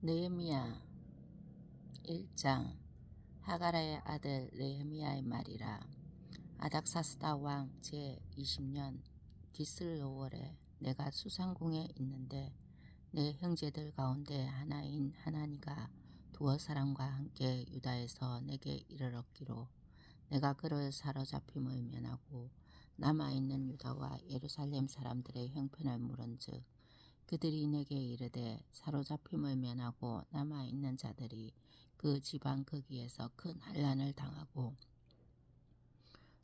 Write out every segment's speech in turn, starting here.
느헤미야 1장. 하가라의 아들 느헤미야의 말이라. 아닥사스다 왕 제20년 기슬로월에 내가 수상궁에 있는데 내 형제들 가운데 하나인 하나니가 두어 사람과 함께 유다에서 내게 이르렀기로 내가 그를 사로잡힘을 면하고 남아있는 유다와 예루살렘 사람들의 형편을 물은즉 그들이 내게 이르되 사로잡힘을 면하고 남아있는 자들이 그 지방 거기에서 큰 환난을 당하고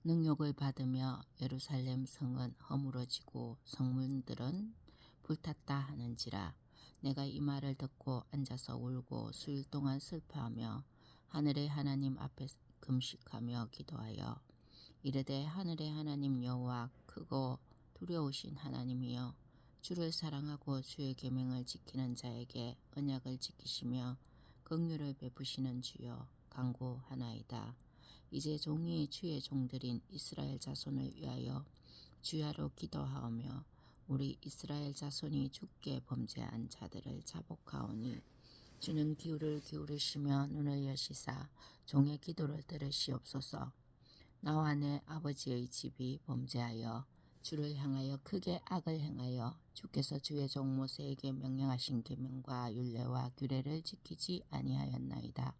능욕을 받으며 예루살렘 성은 허물어지고 성문들은 불탔다 하는지라. 내가 이 말을 듣고 앉아서 울고 수일 동안 슬퍼하며 하늘의 하나님 앞에 금식하며 기도하여 이르되 하늘의 하나님 여호와 크고 두려우신 하나님이여 주를 사랑하고 주의 계명을 지키는 자에게 언약을 지키시며 긍휼을 베푸시는 주여 간구하나이다. 이제 종이 주의 종들인 이스라엘 자손을 위하여 주야로 기도하오며 우리 이스라엘 자손이 주께 범죄한 자들을 자복하오니 주는 귀를 기울이시며 눈을 여시사 종의 기도를 들으시옵소서. 나와 내 아버지의 집이 범죄하여 주를 향하여 크게 악을 행하여 주께서 주의 종 모세에게 명령하신 계명과 율례와 규례를 지키지 아니하였나이다.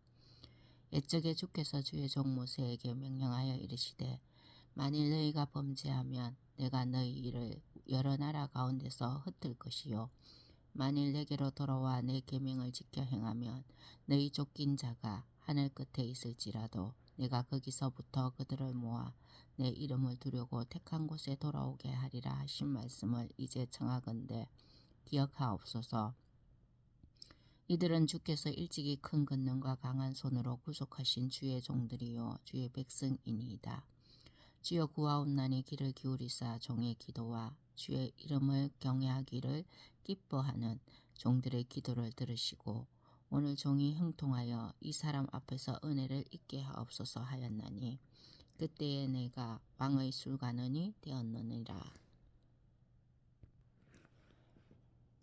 옛적에 주께서 주의 종 모세에게 명령하여 이르시되 만일 너희가 범죄하면 내가 너희 일을 여러 나라 가운데서 흩을 것이요 만일 내게로 돌아와 내 계명을 지켜 행하면 너희 쫓긴 자가 하늘 끝에 있을지라도 내가 거기서부터 그들을 모아 내 이름을 두려고 택한 곳에 돌아오게 하리라 하신 말씀을 이제 청하건대 기억하옵소서. 이들은 주께서 일찍이 큰 권능과 강한 손으로 구속하신 주의 종들이요 주의 백성이니이다. 주여 구하옵나니 귀를 기울이사 종의 기도와 주의 이름을 경외하기를 기뻐하는 종들의 기도를 들으시고 오늘 종이 형통하여 이 사람 앞에서 은혜를 잊게 하옵소서 하였나니 그때에 내가 왕의 술관원이 되었느니라.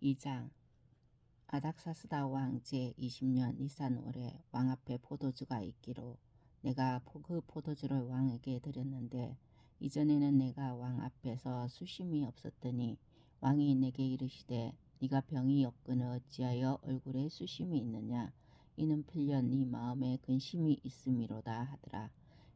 2장. 아닥사스다 왕 제20년 니산월에 왕 앞에 포도주가 있기로 내가 그 포도주를 왕에게 드렸는데 이전에는 내가 왕 앞에서 수심이 없었더니 왕이 내게 이르시되 네가 병이 없거늘 어찌하여 얼굴에 수심이 있느냐 이는 필연 네 마음에 근심이 있음이로다 하더라.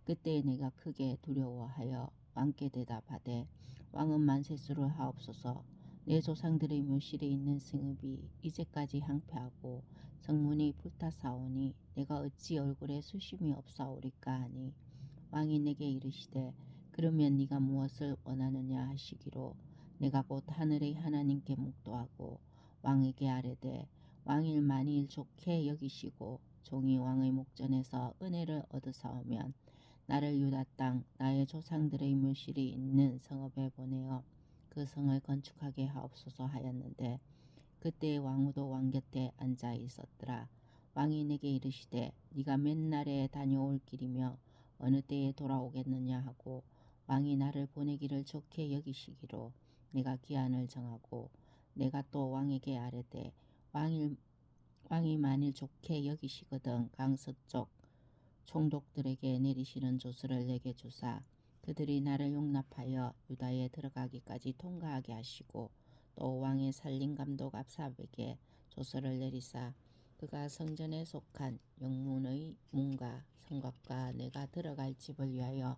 그때 내가 크게 두려워하여 왕께 대답하되 왕은 만세수를 하옵소서. 내 조상들의 묘실에 있는 성읍이 이제까지 항폐하고 성문이 불타사오니 내가 어찌 얼굴에 수심이 없사오리까 하니 왕이 내게 이르시되 그러면 네가 무엇을 원하느냐 하시기로 내가 곧 하늘의 하나님께 묵도하고 왕에게 아뢰되 왕일 만일 좋게 여기시고 종이 왕의 목전에서 은혜를 얻으사오면 나를 유다 땅 나의 조상들의 묘실이 있는 성읍에 보내어 그 성을 건축하게 하옵소서 하였는데 그때 왕후도 왕 곁에 앉아 있었더라. 왕이 내게 이르시되 네가 맨날에 다녀올 길이며 어느 때에 돌아오겠느냐 하고 왕이 나를 보내기를 좋게 여기시기로 내가 기한을 정하고 내가 또 왕에게 아뢰되 왕이 만일 좋게 여기시거든 강서쪽 총독들에게 내리시는 조서를 내게 주사 그들이 나를 용납하여 유다에 들어가기까지 통과하게 하시고 또 왕의 살림감독 압삽에게 조서를 내리사 그가 성전에 속한 영문의 문과 성곽과 내가 들어갈 집을 위하여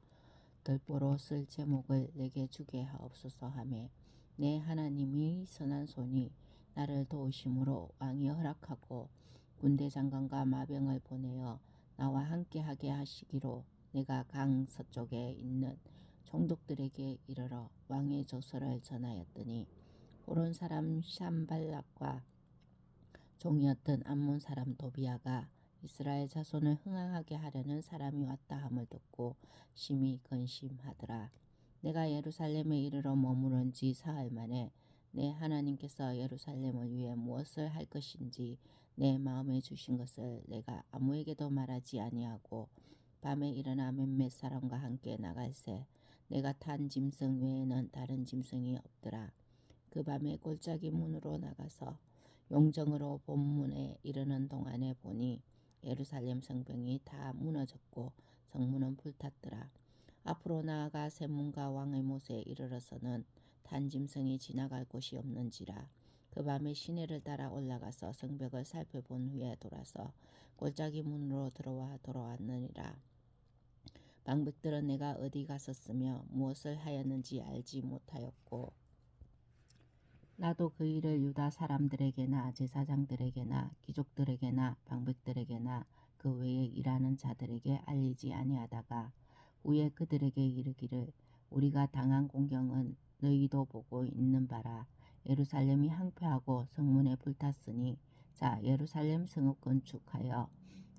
들보로 쓸 제목을 내게 주게 하옵소서 하며 내 하나님이 선한 손이 나를 도우심으로 왕이 허락하고 군대 장관과 마병을 보내어 나와 함께하게 하시기로 내가 강 서쪽에 있는 총독들에게 이르러 왕의 조서를 전하였더니 호론 사람 샴발락과 종이었던 암몬 사람 도비아가 이스라엘 자손을 흥황하게 하려는 사람이 왔다 함을 듣고 심히 근심하더라. 내가 예루살렘에 이르러 머무른 지 사흘 만에 내 하나님께서 예루살렘을 위해 무엇을 할 것인지 내 마음에 주신 것을 내가 아무에게도 말하지 아니하고 밤에 일어나 몇몇 사람과 함께 나갈새 내가 탄 짐승 외에는 다른 짐승이 없더라. 그 밤에 골짜기 문으로 나가서 용정으로 본문에 이르는 동안에 보니 예루살렘 성벽이 다 무너졌고 성문은 불탔더라. 앞으로 나아가 셋문과 왕의 못에 이르러서는 단짐승이 지나갈 곳이 없는지라. 그 밤에 시내를 따라 올라가서 성벽을 살펴본 후에 돌아서 골짜기 문으로 돌아왔느니라. 방백들은 내가 어디 갔었으며 무엇을 하였는지 알지 못하였고 나도 그 일을 유다 사람들에게나 제사장들에게나 귀족들에게나 방백들에게나 그 외에 일하는 자들에게 알리지 아니하다가 후에 그들에게 이르기를 우리가 당한 공경은 너희도 보고 있는 바라. 예루살렘이 항폐하고 성문에 불탔으니 자 예루살렘 성읍 건축하여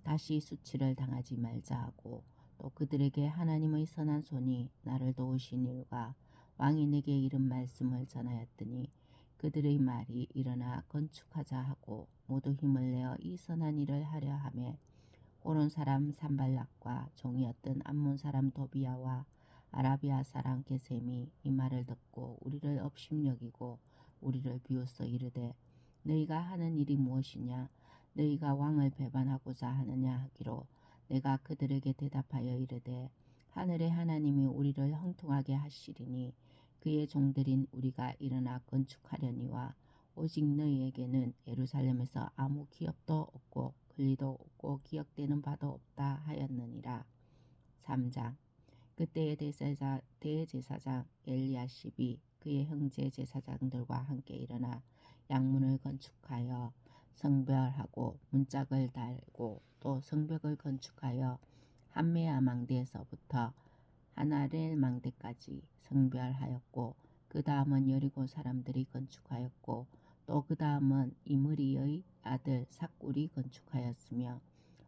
다시 수치를 당하지 말자 하고 또 그들에게 하나님의 선한 손이 나를 도우신 일과 왕이 내게 이른 말씀을 전하였더니 그들의 말이 일어나 건축하자 하고 모두 힘을 내어 이 선한 일을 하려 하매 호론 사람 산발락과 종이었던 암몬 사람 도비야와 아라비아 사람 게셈이 이 말을 듣고 우리를 업심여기고 우리를 비웃어 이르되 너희가 하는 일이 무엇이냐 너희가 왕을 배반하고자 하느냐 하기로 내가 그들에게 대답하여 이르되 하늘의 하나님이 우리를 형통하게 하시리니 그의 종들인 우리가 일어나 건축하려니와 오직 너희에게는 예루살렘에서 아무 기업도 없고 권리도 없고 기억되는 바도 없다 하였느니라. 3장 그때의 대제사장 엘리야십이 그의 형제 제사장들과 함께 일어나 양문을 건축하여 성별하고 문짝을 달고 또 성벽을 건축하여 한메아 망대에서부터 하나렐 망대까지 성별하였고 그 다음은 여리고 사람들이 건축하였고 또 그 다음은 이므리의 아들 삭굴이 건축하였으며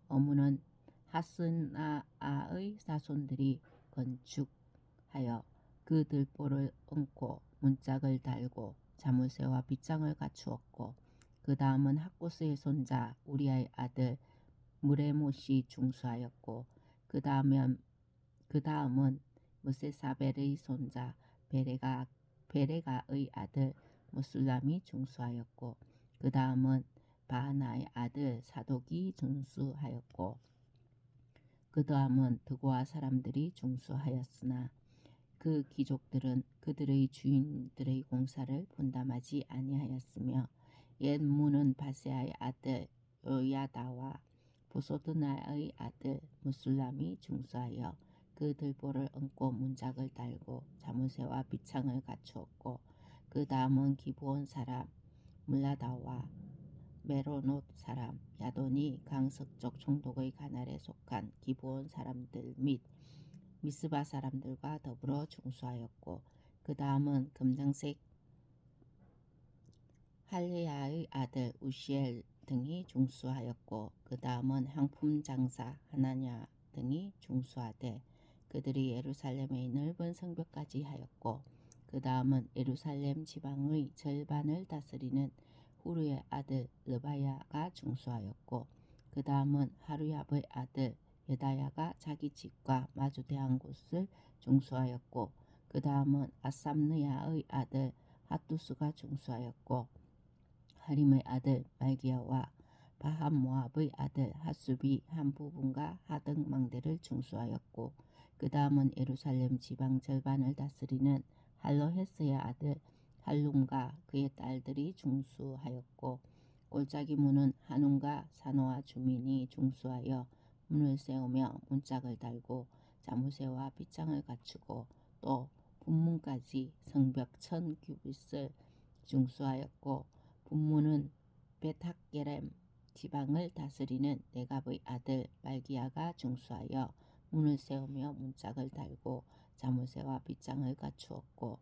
어무는 하스나아의 자손들이 건축하여 그 들보를 얹고 문짝을 달고 자물쇠와 빗장을 갖추었고 그 다음은 학고스의 손자 우리아의 아들 무레못이 중수하였고 그 다음은 무세사벨의 손자 베레가의 아들 무술람이 중수하였고 그 다음은 바하나의 아들 사독이 중수하였고 그 다음은 드고아 사람들이 중수하였으나 그 귀족들은 그들의 주인들의 공사를 분담하지 아니하였으며 옛 문은 바세아의 아들 요야다와 보소드나의 아들 무술람이 중수하여 그 들보를 얹고 문짝을 달고 자물쇠와 빗창을 갖추었고 그 다음은 기브온 사람 물라다와 메로노 사람 야돈이 강서쪽 총독의 관할에 속한 기브온 사람들 및 미스바 사람들과 더불어 중수하였고 그 다음은 금장색 할레야의 아들 우시엘 등이 중수하였고 그 다음은 향품 장사 하나냐 등이 중수하되 그들이 예루살렘의 넓은 성벽까지 하였고 그 다음은 예루살렘 지방의 절반을 다스리는 후르의 아들 르바야가 중수하였고 그 다음은 하루야의 아들 여다야가 자기 집과 마주대한 곳을 중수하였고 그 다음은 아삼느야의 아들 핫두스가 중수하였고 하림의 아들 말기야와 바함모압의 아들 핫숲이 한 부분과 하등 망대를 중수하였고 그 다음은 예루살렘 지방 절반을 다스리는 할로헤스의 아들 할룸과 그의 딸들이 중수하였고 골짜기 문은 한움과 사노아 주민이 중수하여 문을 세우며 문짝을 달고 자무쇠와 빗장을 갖추고 또 분문까지 성벽 1000규빗을 중수하였고 분문은 베탁게렘 지방을 다스리는 네갑의 아들 말기야가 중수하여 문을 세우며 문짝을 달고 자물쇠와 빗장을 갖추었고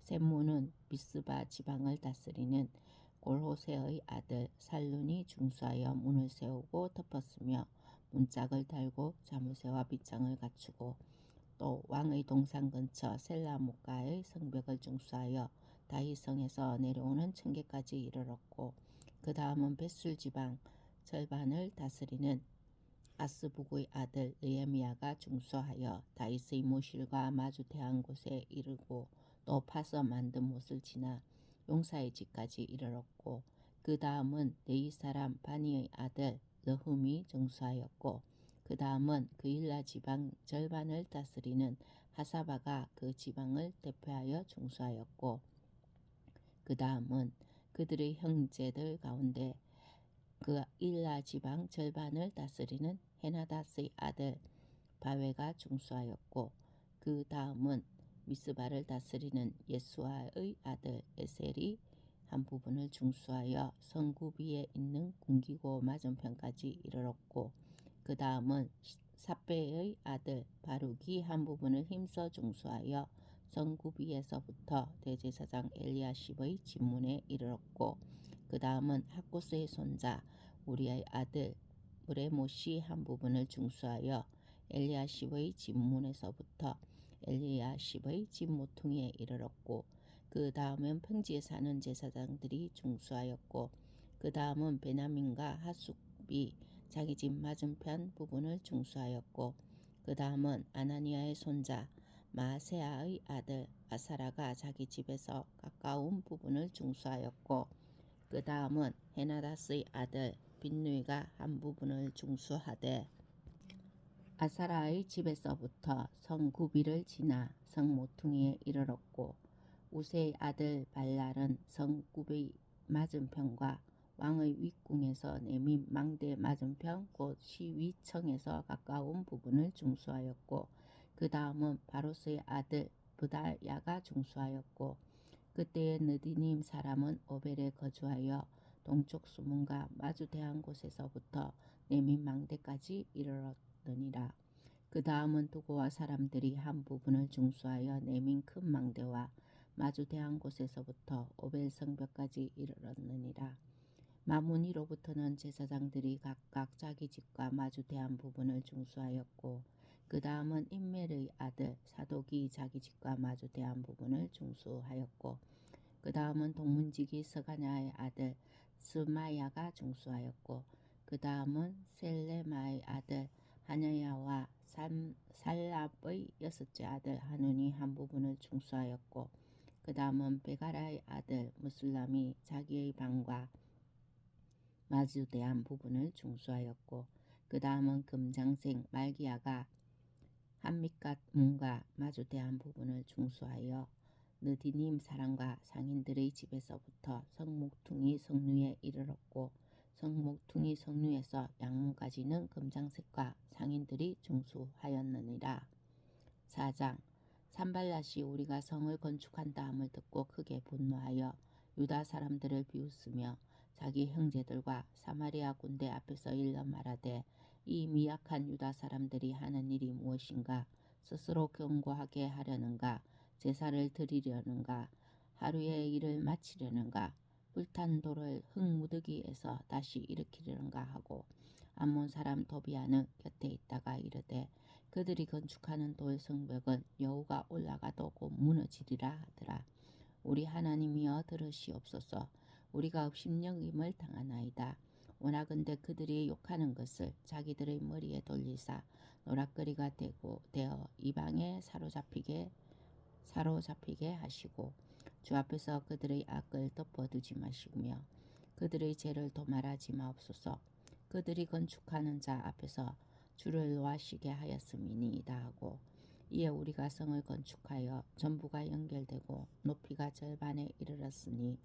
셋문은 비스바 지방을 다스리는 골호세의 아들 살룬이 중수하여 문을 세우고 덮었으며 문짝을 달고 자물쇠와 빗장을 갖추고 또 왕의 동산 근처 셀라목가의 성벽을 중수하여 다윗성에서 내려오는 층계까지 이르렀고 그 다음은 벳술 지방 절반을 다스리는 아스북의 아들 느헤미야가 중수하여 다윗의 모실과 마주대한 곳에 이르고 또 파서 만든 못을 지나 용사의 집까지 이르렀고 그 다음은 네이 사람 바니의 아들 느훔이 중수하였고 그 다음은 그일라 지방 절반을 다스리는 하사바가 그 지방을 대표하여 중수하였고 그 다음은 그들의 형제들 가운데 그 일라 지방 절반을 다스리는 헤나다스의 아들 바웨가 중수하였고 그 다음은 미스바를 다스리는 예수아의 아들 에셀이 한 부분을 중수하여 성구비에 있는 궁기고 맞은편까지 이르렀고 그 다음은 삽배의 아들 바룩이 한 부분을 힘써 중수하여 성구비에서부터 대제사장 엘리야십의 진문에 이르렀고 그 다음은 학구스의 손자 우리의 아들 무레못이 한 부분을 중수하여 엘리야십의 진문에서부터 엘리야십의 진모퉁이에 이르렀고 그 다음은 평지에 사는 제사장들이 중수하였고 그 다음은 베냐민과 하숙비 자기 집 맞은편 부분을 중수하였고 그 다음은 아나니아의 손자 마세아의 아들 아사라가 자기 집에서 가까운 부분을 중수하였고 그 다음은 헤나다스의 아들 빈누이가 한 부분을 중수하되 아사라의 집에서부터 성구비를 지나 성모퉁이에 이르렀고 우세의 아들 발랄은 성구비 맞은편과 왕의 윗궁에서 내민 망대 맞은편 곧 시위청에서 가까운 부분을 중수하였고 그 다음은 바로스의 아들 부다야가 중수하였고 그때의 느디님 사람은 오벨에 거주하여 동쪽 수문과 마주대한 곳에서부터 내민 망대까지 이르렀느니라. 그 다음은 두고와 사람들이 한 부분을 중수하여 내민 큰 망대와 마주대한 곳에서부터 오벨 성벽까지 이르렀느니라. 마무니로부터는 제사장들이 각각 자기 집과 마주대한 부분을 중수하였고 그 다음은 임멜의 아들 사독이 자기 집과 마주대한 부분을 중수하였고 그 다음은 동문지기 스가냐의 아들 스마야가 중수하였고 그 다음은 셀레마의 아들 하냐야와 살랍의 여섯째 아들 하눈이 한 부분을 중수하였고 그 다음은 베가라의 아들 무슬람이 자기의 방과 마주대한 부분을 중수하였고 그 다음은 금장생 말기야가 한밑갓 문과 마주대한 부분을 중수하여 느디님 사람과 상인들의 집에서부터 성목퉁이 성류에 이르렀고 성목퉁이 성류에서 양문까지는 금장색과 상인들이 중수하였느니라. 4장 산발랏이 우리가 성을 건축한다 함을 듣고 크게 분노하여 유다 사람들을 비웃으며 자기 형제들과 사마리아 군대 앞에서 일러 말하되 이 미약한 유다 사람들이 하는 일이 무엇인가 스스로 견고하게 하려는가 제사를 드리려는가 하루의 일을 마치려는가 불탄 돌을 흙무더기에서 다시 일으키려는가 하고 암몬 사람 도비아는 곁에 있다가 이르되 그들이 건축하는 돌 성벽은 여호가 올라가도 곧 무너지리라 하더라. 우리 하나님이여 들으시옵소서. 우리가 업신여김을 당하나이다. 원하건대 그들이 욕하는 것을 자기들의 머리에 돌리사 노락거리가 되어 이방에 사로잡히게 하시고 주 앞에서 그들의 악을 덮어두지 마시며 그들의 죄를 도말하지 마옵소서. 그들이 건축하는 자 앞에서 주를 노하시게 하였음이니이다 하고 이에 우리가 성을 건축하여 전부가 연결되고 높이가 절반에 이르렀으니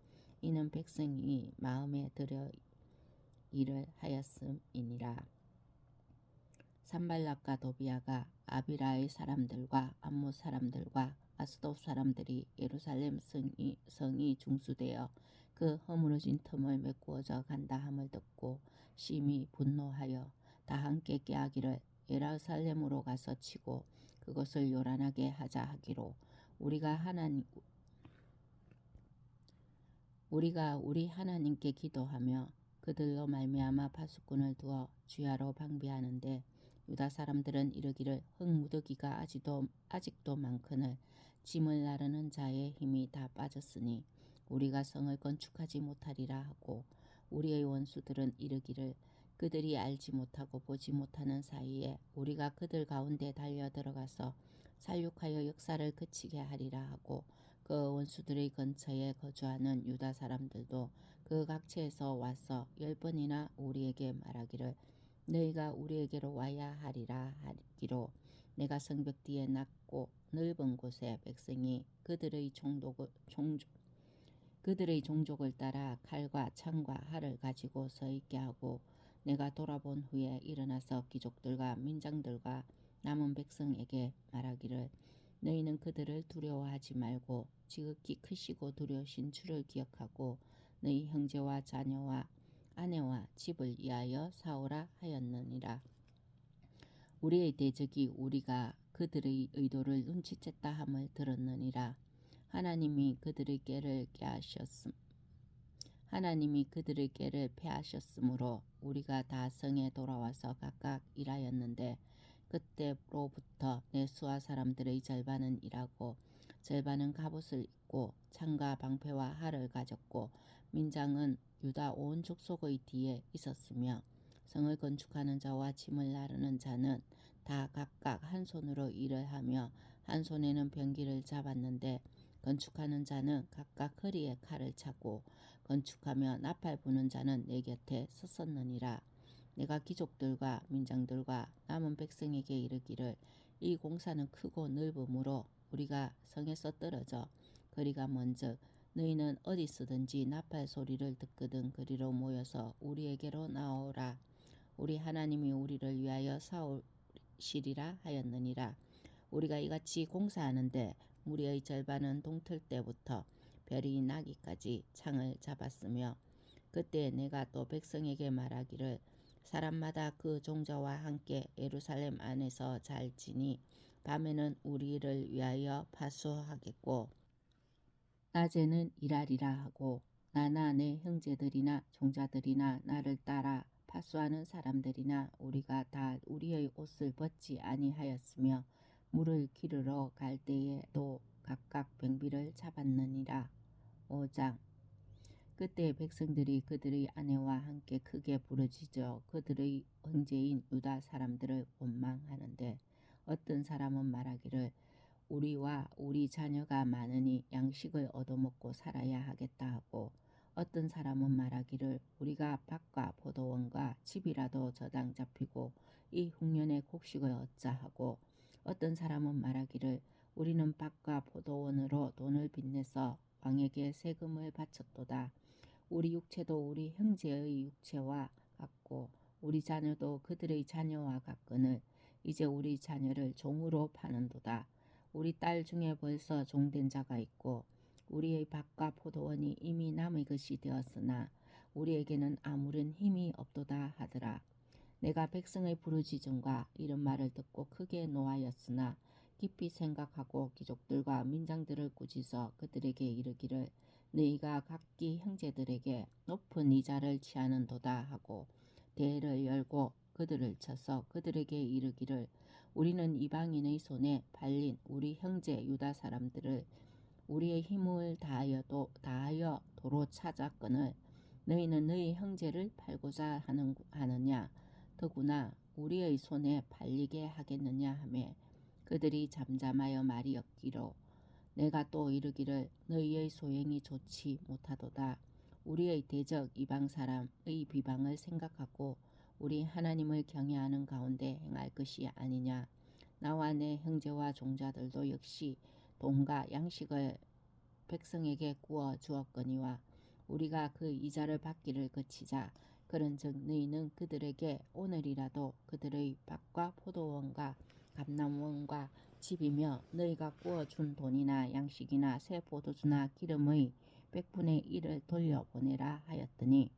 이는 백성이 마음에 들여 일을 하였음이니라. 산발락과 도비아가 아비라의 사람들과 암못 사람들과 아스돗 사람들이 예루살렘 성이 중수되어 그 허물어진 틈을 메꾸어져 간다 함을 듣고 심히 분노하여 다 함께 깨하기를 예루살렘으로 가서 치고 그것을 요란하게 하자 하기로 우리가 우리 하나님께 기도하며 그들로 말미암아 파수꾼을 두어 주야로 방비하는데 유다 사람들은 이르기를 흙무더기가 아직도 많거늘 짐을 나르는 자의 힘이 다 빠졌으니 우리가 성을 건축하지 못하리라 하고 우리의 원수들은 이르기를 그들이 알지 못하고 보지 못하는 사이에 우리가 그들 가운데 달려 들어가서 살육하여 역사를 그치게 하리라 하고 그 원수들의 근처에 거주하는 유다 사람들도 그 각처에서 와서 10번이나 우리에게 말하기를 너희가 우리에게로 와야 하리라 하기로 내가 성벽 뒤에 낮고 넓은 곳에 백성이 그들의 종족을 따라 칼과 창과 활을 가지고 서 있게 하고 내가 돌아본 후에 일어나서 귀족들과 민장들과 남은 백성에게 말하기를 너희는 그들을 두려워하지 말고 지극히 크시고 두려우신 주를 기억하고 너희 형제와 자녀와 아내와 집을 위하여 싸우라 하였느니라. 우리의 대적이 우리가 그들의 의도를 눈치챘다 함을 들었느니라. 하나님이 그들의 꾀를 패하셨으므로 우리가 다 성에 돌아와서 각각 일하였는데 그때로부터 내 수하 사람들의 절반은 일하고 절반은 갑옷을 입고 창과 방패와 활을 가졌고 민장은 유다 온 족속의 뒤에 있었으며 성을 건축하는 자와 짐을 나르는 자는 다 각각 한 손으로 일을 하며 한 손에는 병기를 잡았는데 건축하는 자는 각각 허리에 칼을 차고 건축하며 나팔 부는 자는 내 곁에 섰었느니라. 내가 귀족들과 민장들과 남은 백성에게 이르기를 이 공사는 크고 넓으므로 우리가 성에서 떨어져 거리가 먼저 너희는 어디서든지 나팔 소리를 듣거든 그리로 모여서 우리에게로 나오라. 우리 하나님이 우리를 위하여 싸우시리라 하였느니라. 우리가 이같이 공사하는데 무리의 절반은 동틀 때부터 별이 나기까지 창을 잡았으며 그때 내가 또 백성에게 말하기를 사람마다 그 종자와 함께 예루살렘 안에서 잘지니 밤에는 우리를 위하여 파수하겠고 낮에는 일하리라 하고 나나 내 형제들이나 종자들이나 나를 따라 파수하는 사람들이나 우리가 다 우리의 옷을 벗지 아니하였으며 물을 기르러 갈 때에도 각각 병비를 잡았느니라. 5장. 그때 백성들이 그들의 아내와 함께 크게 부르짖어 그들의 형제인 유다 사람들을 원망하는데 어떤 사람은 말하기를 우리와 우리 자녀가 많으니 양식을 얻어먹고 살아야 하겠다 하고 어떤 사람은 말하기를 우리가 밭과 포도원과 집이라도 저당 잡히고 이 흉년의 곡식을 얻자 하고 어떤 사람은 말하기를 우리는 밭과 포도원으로 돈을 빚내서 왕에게 세금을 바쳤도다. 우리 육체도 우리 형제의 육체와 같고 우리 자녀도 그들의 자녀와 같거늘 이제 우리 자녀를 종으로 파는도다. 우리 딸 중에 벌써 종된 자가 있고 우리의 밭과 포도원이 이미 남의 것이 되었으나 우리에게는 아무런 힘이 없도다 하더라. 내가 백성의 부르짖음과 이런 말을 듣고 크게 노하였으나 깊이 생각하고 귀족들과 민장들을 꾸짖어 그들에게 이르기를 너희가 각기 형제들에게 높은 이자를 취하는도다 하고 대회를 열고 그들을 쳐서 그들에게 이르기를 우리는 이방인의 손에 팔린 우리 형제 유다 사람들을 우리의 힘을 다하여 도로 찾았거늘 너희는 너희 형제를 팔고자 하느냐 더구나 우리의 손에 팔리게 하겠느냐 하매 그들이 잠잠하여 말이 없기로 내가 또 이르기를 너희의 소행이 좋지 못하도다. 우리의 대적 이방 사람의 비방을 생각하고 우리 하나님을 경외하는 가운데 행할 것이 아니냐. 나와 내 형제와 종자들도 역시 돈과 양식을 백성에게 구워 주었거니와 우리가 그 이자를 받기를 그치자. 그런즉 너희는 그들에게 오늘이라도 그들의 밭과 포도원과 감람원과 집이며 너희가 구워준 돈이나 양식이나 새 포도주나 기름의 100분의 1을 돌려보내라 하였더니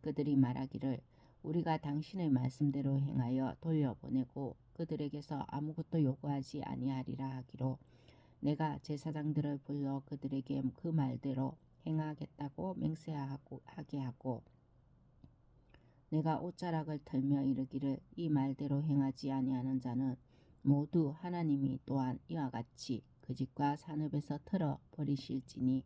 그들이 말하기를 우리가 당신의 말씀대로 행하여 돌려보내고 그들에게서 아무것도 요구하지 아니하리라 하기로 내가 제사장들을 불러 그들에게 그 말대로 행하겠다고 맹세하게 하고 내가 옷자락을 털며 이르기를 이 말대로 행하지 아니하는 자는 모두 하나님이 또한 이와 같이 그 집과 산업에서 털어 버리실지니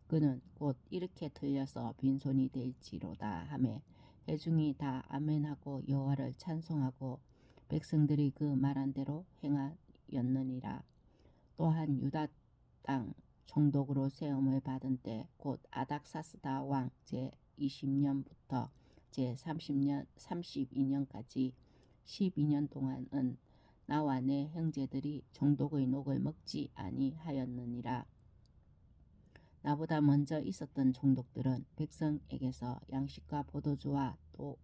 그는 곧 이렇게 틀려서 빈손이 될지로다 하매 회중이 다 아멘하고 여호와를 찬송하고 백성들이 그 말한 대로 행하였느니라. 또한 유다 땅 총독으로 세움을 받은 때 곧 아닥사스다 왕 제 제20년부터 제32년까지 12년 동안은 나와 내 형제들이 종독의 녹을 먹지 아니하였느니라. 나보다 먼저 있었던 종독들은 백성에게서 양식과 포도주와 또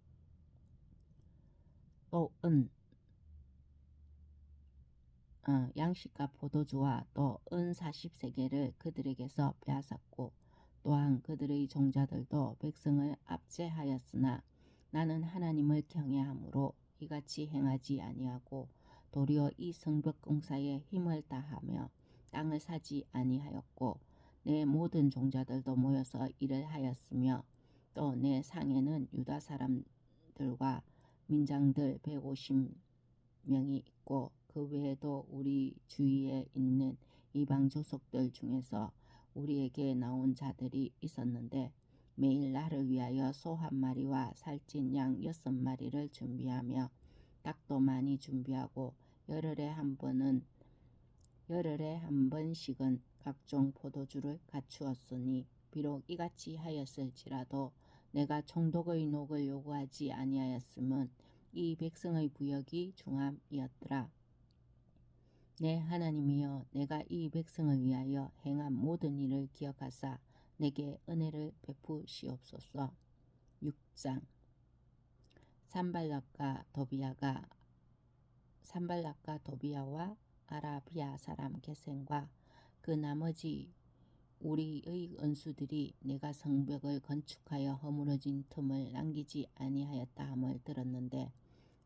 은 40세겔을 그들에게서 빼앗았고 또한 그들의 종자들도 백성을 압제하였으나 나는 하나님을 경외함으로 이같이 행하지 아니하고 도리어 이 성벽 공사에 힘을 다하며 땅을 사지 아니하였고 내 모든 종자들도 모여서 일을 하였으며 또 내 상에는 유다 사람들과 민장들 150명이 있고 그 외에도 우리 주위에 있는 이방 족속들 중에서 우리에게 나온 자들이 있었는데 매일 나를 위하여 소 1마리와 살찐 양 6마리를 준비하며 닭도 많이 준비하고 열흘에 한 번씩은 각종 포도주를 갖추었으니 비록 이같이 하였을지라도 내가 총독의 녹을 요구하지 아니하였으면 이 백성의 부역이 중함이었더라. 내 하나님이여, 내가 이 백성을 위하여 행한 모든 일을 기억하사 내게 은혜를 베푸시옵소서. 6장. 산발락과 도비야와 아라비아 사람 게셈과 그 나머지 우리의 원수들이 내가 성벽을 건축하여 허물어진 틈을 남기지 아니하였다 함을 들었는데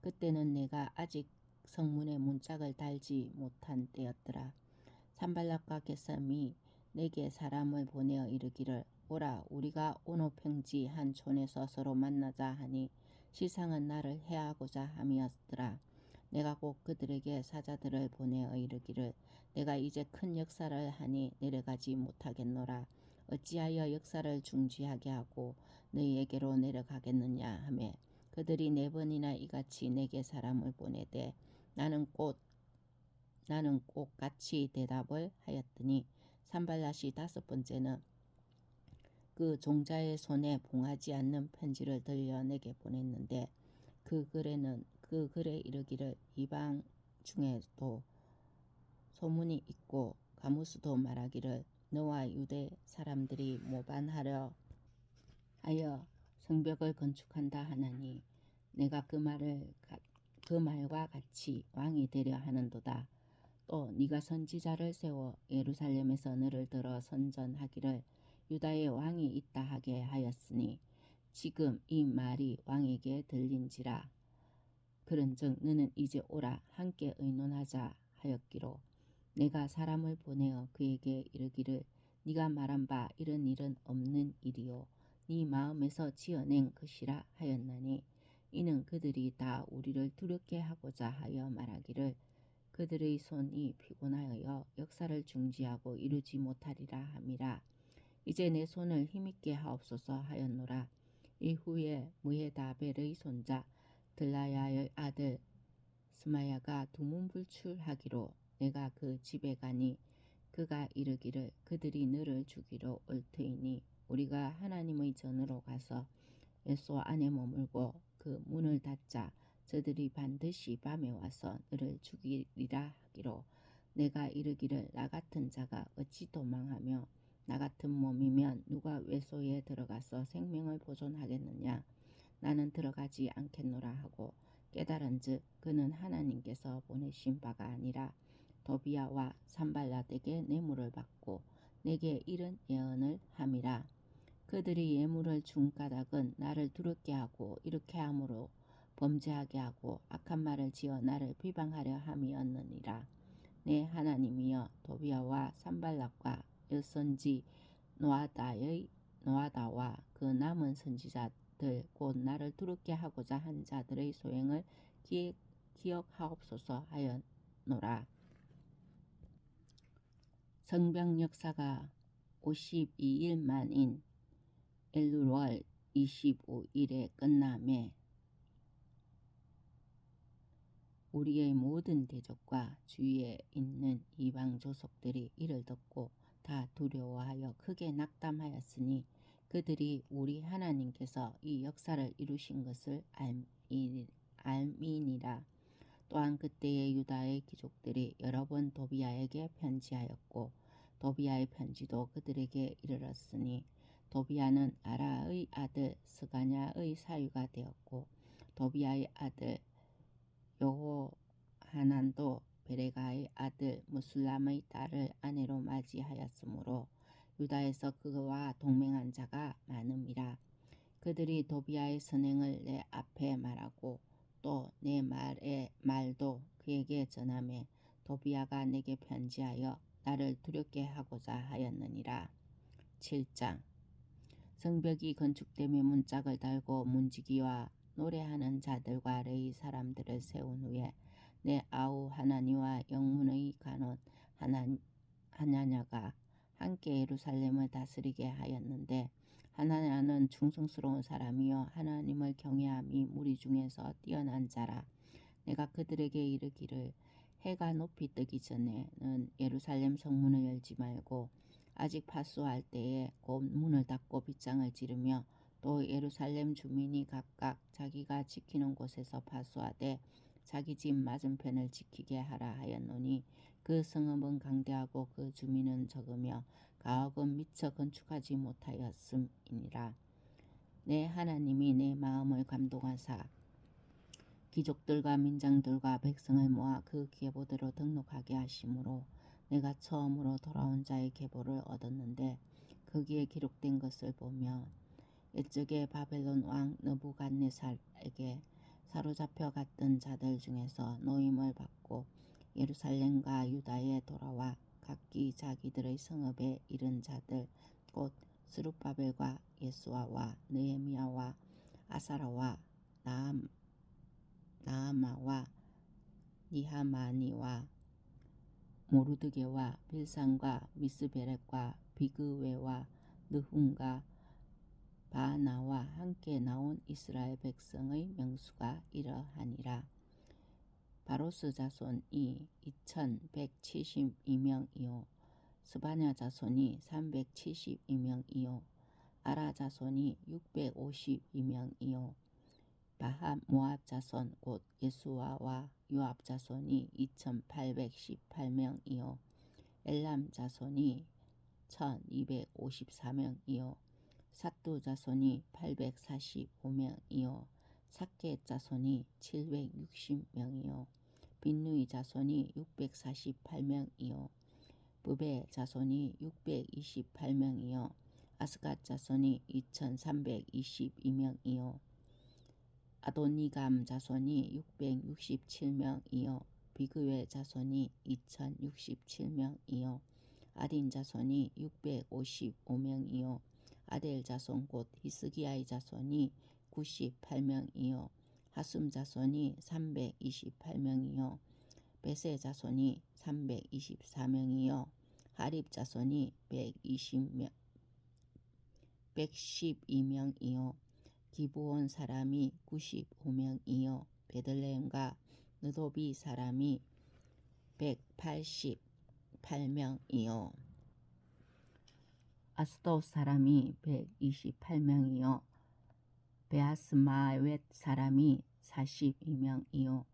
그때는 내가 아직 성문에 문짝을 달지 못한 때였더라. 산발락과 게셈이 내게 사람을 보내어 이르기를 오라 우리가 오노 평지 한 촌에서 서로 만나자 하니 시상은 나를 해하고자 함이었더라. 내가 곧 그들에게 사자들을 보내어 이르기를 내가 이제 큰 역사를 하니 내려가지 못하겠노라. 어찌하여 역사를 중지하게 하고 너희에게로 내려가겠느냐 하며 그들이 4번이나 이같이 내게 사람을 보내되 나는 꼭 같이 대답을 하였더니 산발랏이 5번째는 그 종자의 손에 봉하지 않는 편지를 들려 내게 보냈는데 그 글에 이르기를 이방 중에도 소문이 있고 가무스도 말하기를 너와 유대 사람들이 모반하려 하여 성벽을 건축한다 하나니 내가 그 말과 같이 왕이 되려 하는도다. 또 네가 선지자를 세워 예루살렘에서 너를 들어 선전하기를 유다의 왕이 있다 하게 하였으니 지금 이 말이 왕에게 들린지라. 그런즉 너는 이제 오라 함께 의논하자 하였기로 내가 사람을 보내어 그에게 이르기를 네가 말한 바 이런 일은 없는 일이요 네 마음에서 지어낸 것이라 하였나니 이는 그들이 다 우리를 두렵게 하고자 하여 말하기를 그들의 손이 피곤하여 역사를 중지하고 이루지 못하리라 함이라. 이제 내 손을 힘있게 하옵소서 하였노라. 이후에 무헤다벨의 손자 들라야의 아들 스마야가 두문불출하기로 내가 그 집에 가니 그가 이르기를 그들이 너를 죽이러 올 터이니 우리가 하나님의 전으로 가서 에소 안에 머물고 그 문을 닫자 저들이 반드시 밤에 와서 너를 죽이리라 하기로 내가 이르기를 나 같은 자가 어찌 도망하며 나 같은 몸이면 누가 외소에 들어가서 생명을 보존하겠느냐. 나는 들어가지 않겠노라 하고 깨달은즉 그는 하나님께서 보내신 바가 아니라 도비야와 산발랏에게 뇌물을 받고 내게 이런 예언을 함이라. 그들이 예물을 준 까닭은 나를 두렵게 하고 이렇게 함으로 범죄하게 하고 악한 말을 지어 나를 비방하려 함이었느니라. 내 하나님이여 도비야와 산발락과 여선지 노아다와 그 남은 선지자들 곧 나를 두렵게 하고자 한 자들의 소행을 기억하옵소서 하였노라. 성벽 역사가 52일 만인 엘룰월 25일에 끝나매 우리의 모든 대적과 주위에 있는 이방 조속들이 이를 듣고 다 두려워하여 크게 낙담하였으니 그들이 우리 하나님께서 이 역사를 이루신 것을 알미니라. 또한 그때의 유다의 귀족들이 여러 번 도비아에게 편지하였고 도비아의 편지도 그들에게 이르렀으니 도비아는 아라의 아들 스가냐의 사위가 되었고 도비아의 아들 여호하난도 베레가의 아들 무술람의 딸을 아내로 맞이하였으므로 유다에서 그와 동맹한 자가 많음이라. 그들이 도비아의 선행을 내 앞에 말하고 또 내 말도 그에게 전하매 도비아가 내게 편지하여 나를 두렵게 하고자 하였느니라. 7장. 성벽이 건축되며 문짝을 달고 문지기와 노래하는 자들과 레위 사람들을 세운 후에 내 아우 하나니와 영문의 간원 하나냐가 함께 예루살렘을 다스리게 하였는데 하나냐는 충성스러운 사람이요 하나님을 경외함이 무리 중에서 뛰어난 자라. 내가 그들에게 이르기를 해가 높이 뜨기 전에는 예루살렘 성문을 열지 말고 아직 파수할 때에 곧 문을 닫고 빗장을 지르며 또 예루살렘 주민이 각각 자기가 지키는 곳에서 파수하되 자기 집 맞은편을 지키게 하라 하였노니 그 성읍은 강대하고 그 주민은 적으며 가옥은 미처 건축하지 못하였음이니라. 내 하나님이 내 마음을 감동하사 귀족들과 민장들과 백성을 모아 그 계보대로 등록하게 하심으로 내가 처음으로 돌아온 자의 계보를 얻었는데 거기에 기록된 것을 보면 옛적에 바벨론 왕 느부갓네살에게 사로잡혀 갔던 자들 중에서 노임을 받고 예루살렘과 유다에 돌아와 각기 자기들의 성읍에 이른 자들 곧 스룹바벨과 예수아와 느헤미야와 아사라와 나아마와 니하마니와 모르드게와 빌산과 미스베렉과 비그웨와 느훔과 바나와 함께 나온 이스라엘 백성의 명수가 이러하니라. 바로스 자손이 2172명이요 스바냐 자손이 372명이요 아라 자손이 652명이요 바핫 모압 자손 곧 예수아와 요압 자손이 2818명이요 엘람 자손이 1254명이요 삿두 자손이 845명이요 삭겟 자손이 760명이요 빈누이 자손이 648명이요 부베 자손이 628명이요 아스갓 자손이 2322명이요 아도니감 자손이 667명이요 비그웨 자손이 2067명이요 아딘 자손이 655명이요 아델 자손 곧 히스기야의 자손이 98명이요 하숨 자손이 328명이요 베세 자손이 324명이요 하립 자손이 112명이요 기브온 사람이 95명이요 베들레헴과 느도비 사람이 188명이요 아스돗 사람이 128명이요 베아스마웻 사람이 42명이요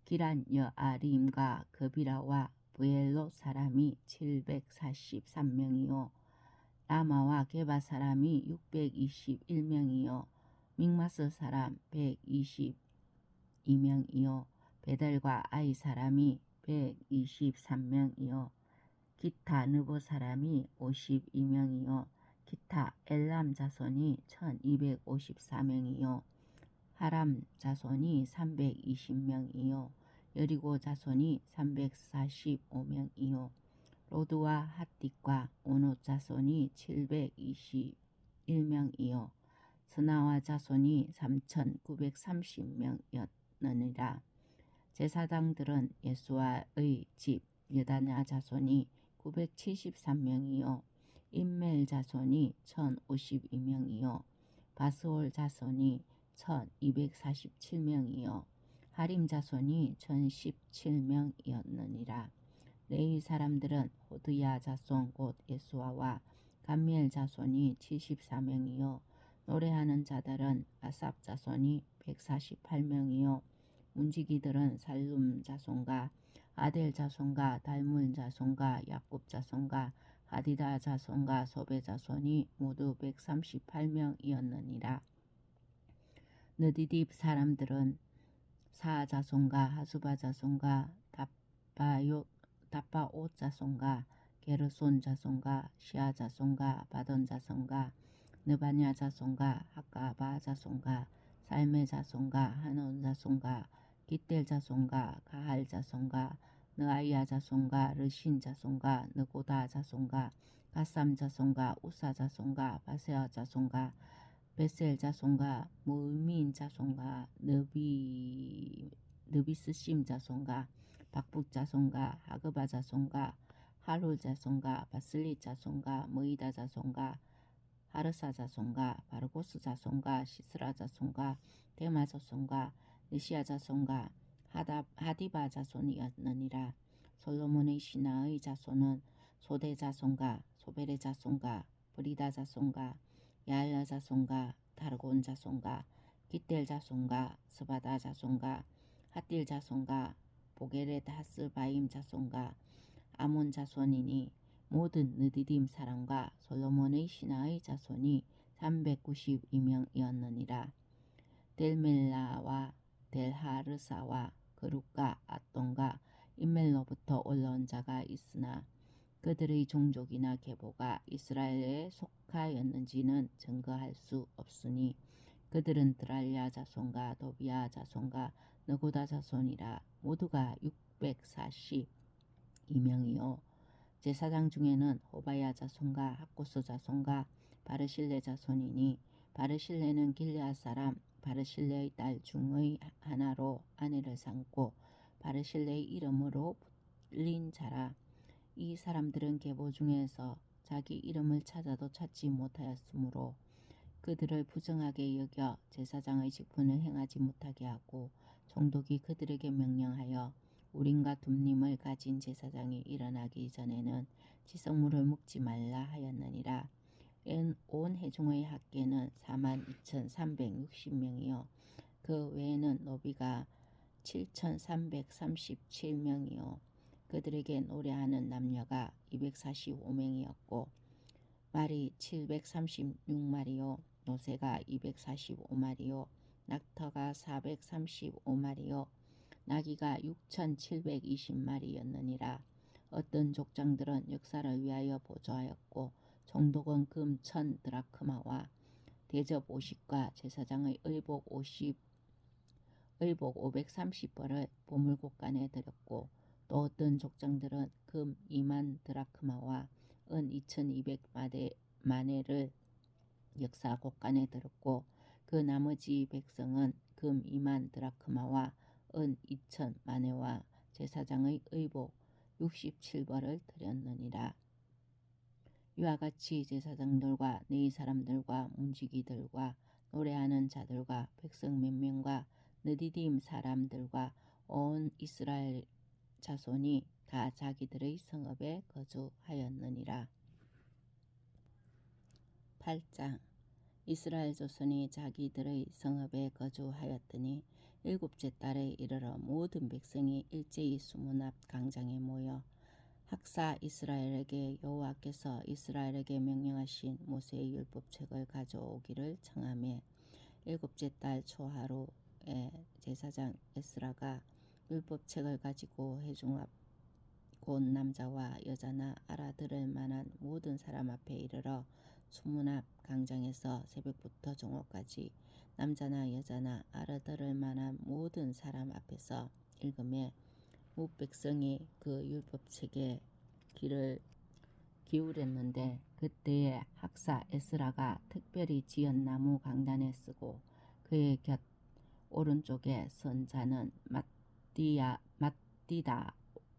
기란 여아림과 거비라와 브엘롯 사람이 743명이요 라마와 게바 사람이 621명이요 믹마스 사람 122명이요 베델과 아이 사람이 123명이요 기타 느보 사람이 52명이요 기타 엘람 자손이 1254명이요 하람 자손이 320명이요 여리고 자손이 345명이요 로드와 핫딕과 오노 자손이 721명이요 스나와 자손이 3930명이었느니라. 제사장들은 예수아의 집 여다냐 자손이 973명이요 임멜 자손이 1052명이요 바스올 자손이 1247명이요 하림 자손이 1017명이었느니라. 레위 사람들은 호드야 자손 곧 예수아와 감미엘 자손이 74명이요 노래하는 자들은 아삽 자손이 148명이요 문지기들은 살룸 자손과 아델 자손과 달문 자손과 야곱 자손과 하디다 자손과 소베 자손이 모두 138명이었느니라. 느디딥 사람들은 사 자손과 하수바 자손과 다바옷 자손과 게르손 자손과 시아 자손과 바돈 자손과 느바냐 자손과 하가바 자손과 살메 자손과 하논 자손과 기델 자손과 가할 자손과 느아이야 자손과 르신 자손과 느고다 자손과 가삼 자손과 우사 자손과 바세아 자손과 베셀 자손과 무민 자손과 느비스심 자손과 박북 자손과 하그바 자손과 할홀 자손과 바슬리 자손과 무이다 자손과 하르사 자손과 바르고스 자손과 시스라 자손과 데마 자손과 느시아 자손과 하디바 자손이었느니라. 솔로몬의 신하의 자손은 소대 자손과 소베레 자손과 브리다 자손과 야알라 자손과 다르곤 자손과 기델 자손과 스바다 자손과 핫딜 자손과 보게렛 하스바임 자손과 아몬 자손이니 모든 느디딤 사람과 솔로몬의 신하의 자손이 392명이었느니라. 델멜라와 델하르사와 그룹과 아똥과 인멜로부터 올라온 자가 있으나 그들의 종족이나 계보가 이스라엘에 속하였는지는 증거할 수 없으니 그들은 드랄랴 자손과 도비아 자손과 느고다 자손이라. 모두가 642명이요 제사장 중에는 호바야 자손과 학고스 자손과 바르실레 자손이니 바르실레는 길르앗 사람 바르실레의 딸 중의 하나로 아내를 삼고 바르실레의 이름으로 불린 자라. 이 사람들은 계보 중에서 자기 이름을 찾아도 찾지 못하였으므로 그들을 부정하게 여겨 제사장의 직분을 행하지 못하게 하고 총독이 그들에게 명령하여 우림과 둠림을 가진 제사장이 일어나기 전에는 지성물을 묵지 말라 하였느니라. 온 회중의 학계는 42,360명이요 그 외에는 노비가 7,337명이요 그들에게 노래하는 남녀가 245명이었고 말이 736마리요 노새가 245마리요 낙터가 435마리요 나귀가 6,720마리였느니라. 어떤 족장들은 역사를 위하여 보조하였고 총독은 금 1,000드라크마와 대접 50과 제사장의 의복 530벌을 보물곳간에 드렸고 또 어떤 족장들은 금 2만 드라크마와 은 2,200마네를 역사 곳간에 들었고 그 나머지 백성은 금 2만 드라크마와 은 2,000마네와 제사장의 의복 67벌을 드렸느니라. 이와 같이 제사장들과 네 사람들과 문지기들과 노래하는 자들과 백성 몇 명과 느디딤 사람들과 온 이스라엘 자손이 다 자기들의 성읍에 거주하였느니라. 8장 이스라엘 자손이 자기들의 성읍에 거주하였더니 일곱째 달에 이르러 모든 백성이 일제히 수문 앞 광장에 모여 학사 이스라엘에게 여호와께서 이스라엘에게 명령하신 모세의 율법책을 가져오기를 청하매 일곱째 달 초하루에 제사장 에스라가 율법책을 가지고 회중 앞 곧 남자와 여자나 알아들을 만한 모든 사람 앞에 이르러 수문 앞 광장에서 새벽부터 정오까지 남자나 여자나 알아들을 만한 모든 사람 앞에서 읽음에 뭇 백성이 그 율법책에 귀를 기울였는데 그때에 학사 에스라가 특별히 지은 나무 강단에 쓰고 그의 곁 오른쪽에 선 자는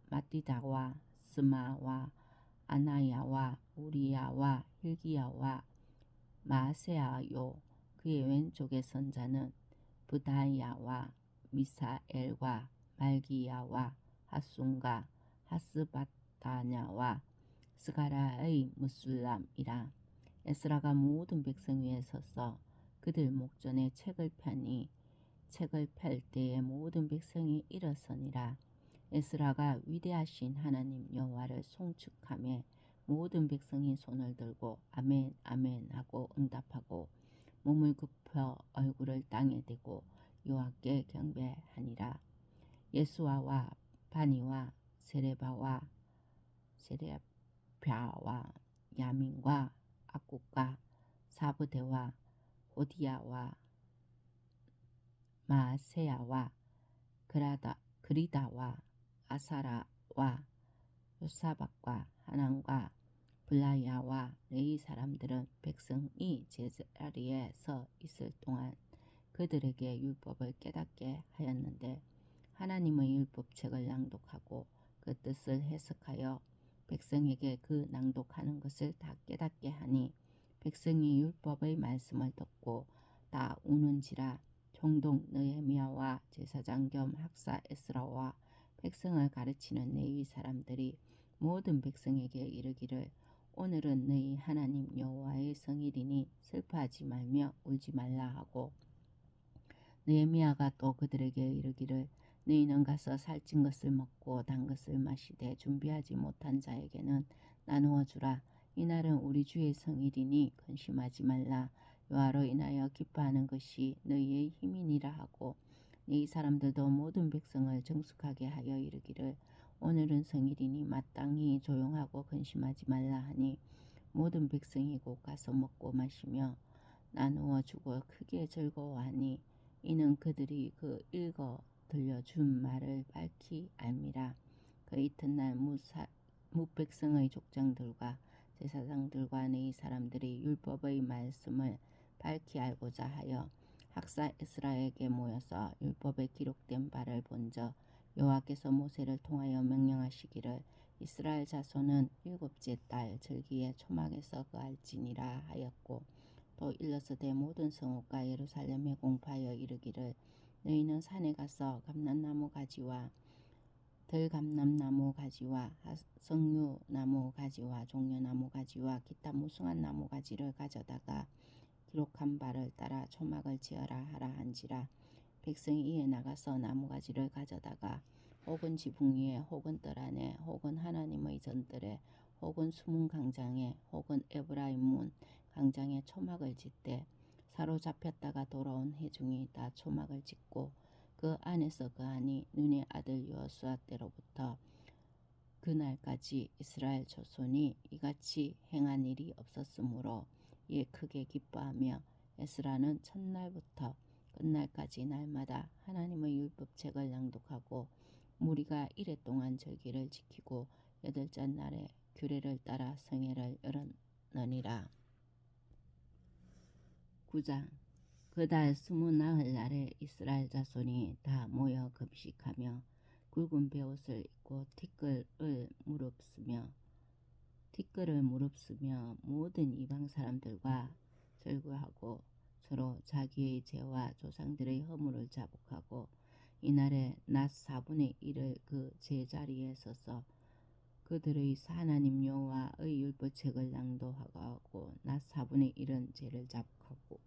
마띠다와 스마와 아나야와 우리야와 힐기야와 마세아요 그의 왼쪽에 선 자는 브다야와 미사엘과 말기야와 하순과 하스바타냐와 스가라의 무술람이라. 에스라가 모든 백성 위에 서서 그들 목전에 책을 펴니 책을 펼 때에 모든 백성이 일어서니라. 에스라가 위대하신 하나님 여호와를 송축하며 모든 백성이 손을 들고 아멘 아멘 하고 응답하고 몸을 굽혀 얼굴을 땅에 대고 여호와께 경배하니라. 예수아와 바니와 세레바와 야민과 악국과 사브대와 호디야와 마세야와 그리다와 아사라와 요사박과 하난과 블라야와 레이 사람들은 백성이 제자리에 서 있을 동안 그들에게 율법을 깨닫게 하였는데 하나님의 율법책을 낭독하고 그 뜻을 해석하여 백성에게 그 낭독하는 것을 다 깨닫게 하니 백성이 율법의 말씀을 듣고 다 우는지라. 총독 느헤미야와 제사장 겸 학사 에스라와 백성을 가르치는 레위 사람들이 모든 백성에게 이르기를 오늘은 너희 하나님 여호와의 성일이니 슬퍼하지 말며 울지 말라 하고 느헤미야가 또 그들에게 이르기를 너희는 가서 살찐 것을 먹고 단 것을 마시되 준비하지 못한 자에게는 나누어 주라. 이날은 우리 주의 성일이니 근심하지 말라. 여호와로 인하여 기뻐하는 것이 너희의 힘이니라 하고 이 사람들도 모든 백성을 정숙하게 하여 이르기를 오늘은 성일이니 마땅히 조용하고 근심하지 말라 하니 모든 백성이 곧 가서 먹고 마시며 나누어 주고 크게 즐거워하니 이는 그들이 그 읽어 들려준 말을 밝히 알미라. 그 이튿날 무백성의 족장들과 제사장들과 네 사람들이 율법의 말씀을 밝히 알고자 하여 학사 에스라에게 모여서 율법에 기록된 바를 본저 여호와께서 모세를 통하여 명령하시기를 이스라엘 자손은 일곱째 달 절기에 초막에서 거할지니라 하였고 또 일러서되 모든 성읍과 예루살렘에 공포하여 이르기를 너희는 산에 가서 감람나무 가지와 들감람나무 가지와 석류나무 가지와 종려나무 가지와 기타 무성한 나무 가지를 가져다가 기록한 바를 따라 초막을 지어라 하라 한지라. 백성이 이에 나가서 나무가지를 가져다가 혹은 지붕 위에 혹은 뜰 안에 혹은 하나님의 전뜰에 혹은 수문 강장에 혹은 에브라임 문 강장에 초막을 짓되 사로잡혔다가 돌아온 회중이 다 초막을 짓고 그 안에서 거하니 눈의 아들 여호수아 때로부터 그날까지 이스라엘 자손이 이같이 행한 일이 없었으므로 이에 크게 기뻐하며 에스라는 첫날부터 끝날까지 날마다 하나님의 율법책을 낭독하고 무리가 이레 동안 절기를 지키고 여덟째 날에 규례를 따라 성회를 열었느니라. 9장 그달 20나흘날에 이스라엘 자손이 다 모여 금식하며 굵은 베옷을 입고 티끌을 무릅쓰며 모든 이방 사람들과 절구하고 서로 자기의 죄와 조상들의 허물을 자복하고 이날에 낮 4분의 1을 그 제자리에 서서 그들의 하나님 여호와의 율법책을 낭독하고 낮 4분의 1은 죄를 자복하고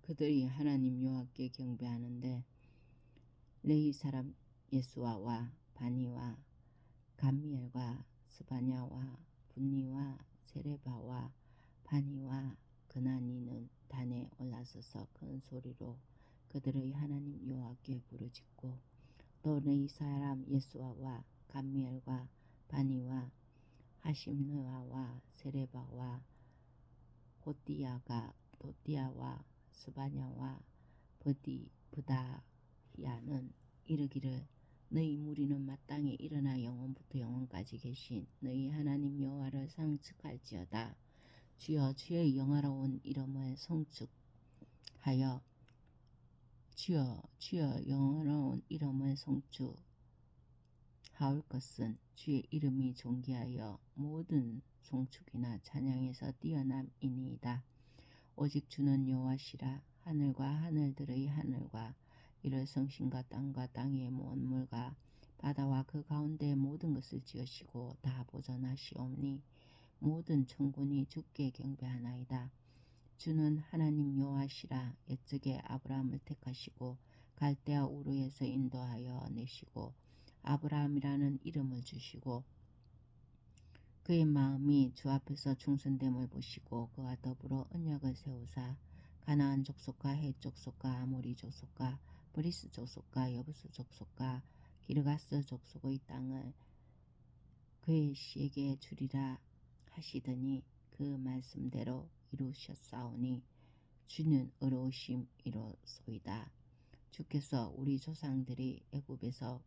그들이 하나님 여호와께 경배하는데 레위 사람 예수아와 바니와 감미엘과 스바냐와 분니와 세레바와 바니와 그나니는 단에 올라서서 큰 소리로 그들의 하나님 여호와께 부르짖고 또 레위 사람 예수아와 감미엘과 바니와 하심느아와 세레바와 도띠아와 스바냐와 브다히야는 이르기를 너희 무리는 마땅히 일어나 영원부터 영원까지 계신 너희 하나님 여호와를 상측할지어다. 주여 주의 영화로운 이름을 송축하여 주여 영화로운 이름을 송축하올 것은 주의 이름이 존귀하여 모든 송축이나 찬양에서 뛰어남이니이다. 오직 주는 여호와시라. 하늘과 하늘들의 하늘과 이를 성신과 땅과 땅의 만물과 바다와 그 가운데의 모든 것을 지으시고 다 보존하시오니 모든 천군이 주께 경배하나이다. 주는 하나님 여호와시라. 옛적에 아브라함을 택하시고 갈대아 우르에서 인도하여 내시고 아브라함이라는 이름을 주시고 그의 마음이 주 앞에서 충성됨을 보시고 그와 더불어 언약을 세우사 가나안 족속과 헷 족속과 아모리 족속과 브리스 족속과 여부스 족속과 기르가스 족속의 땅을 그의 씨에게 주리라 하시더니 그 말씀대로 이루셨사오니 주는 의로우심이로소이다. 주께서 우리 조상들이 애굽에서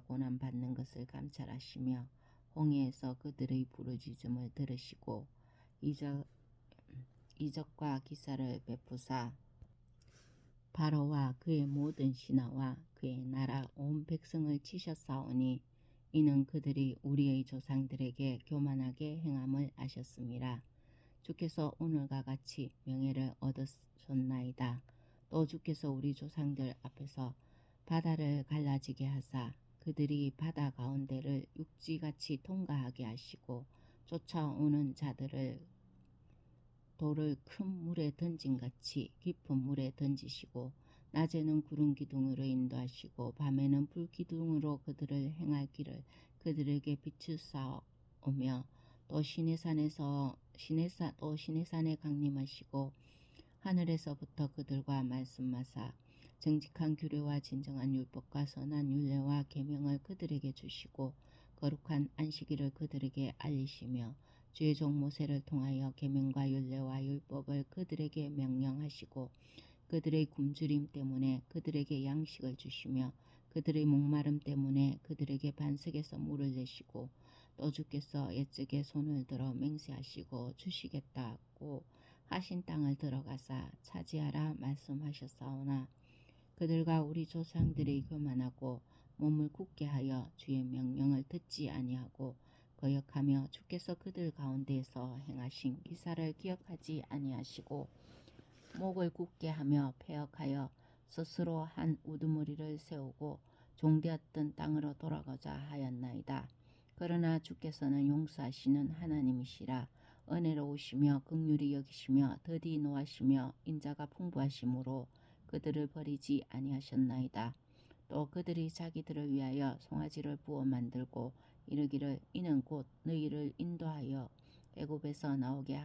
고난 받는 것을 감찰하시며 홍해에서 그들의 부르짖음을 들으시고 이적과 기사를 베푸사 바로와 그의 모든 신하와 그의 나라 온 백성을 치셨사오니 이는 그들이 우리의 조상들에게 교만하게 행함을 아셨음이라. 주께서 오늘과 같이 명예를 얻으셨나이다. 또 주께서 우리 조상들 앞에서 바다를 갈라지게 하사 그들이 바다 가운데를 육지같이 통과하게 하시고 쫓아오는 자들을 돌을 큰 물에 던진같이 깊은 물에 던지시고 낮에는 구름 기둥으로 인도하시고 밤에는 불 기둥으로 그들을 행할 길을 그들에게 비추사오며 또 시내산에 강림하시고 하늘에서부터 그들과 말씀하사 정직한 규례와 진정한 율법과 선한 율례와 계명을 그들에게 주시고 거룩한 안식일을 그들에게 알리시며 주의 종 모세를 통하여 계명과 율례와 율법을 그들에게 명령하시고 그들의 굶주림 때문에 그들에게 양식을 주시며 그들의 목마름 때문에 그들에게 반석에서 물을 내시고 또 주께서 옛적에 손을 들어 맹세하시고 주시겠다고 하신 땅을 들어가사 차지하라 말씀하셨사오나 그들과 우리 조상들이 교만하고 몸을 굳게 하여 주의 명령을 듣지 아니하고 거역하며 주께서 그들 가운데에서 행하신 기사를 기억하지 아니하시고 목을 굳게 하며 패역하여 스스로 한 우두머리를 세우고 종되었던 땅으로 돌아가자 하였나이다. 그러나 주께서는 용서하시는 하나님이시라. 은혜로우시며 긍휼히 여기시며 더디 노하시며 인자가 풍부하심으로 그들을 버리지 아니하셨나이다. 또 그들이 자기들을 위하여 송아지를 부어 만들고 이르기를 이는 곧 너희를 인도하여 애굽에서 나오게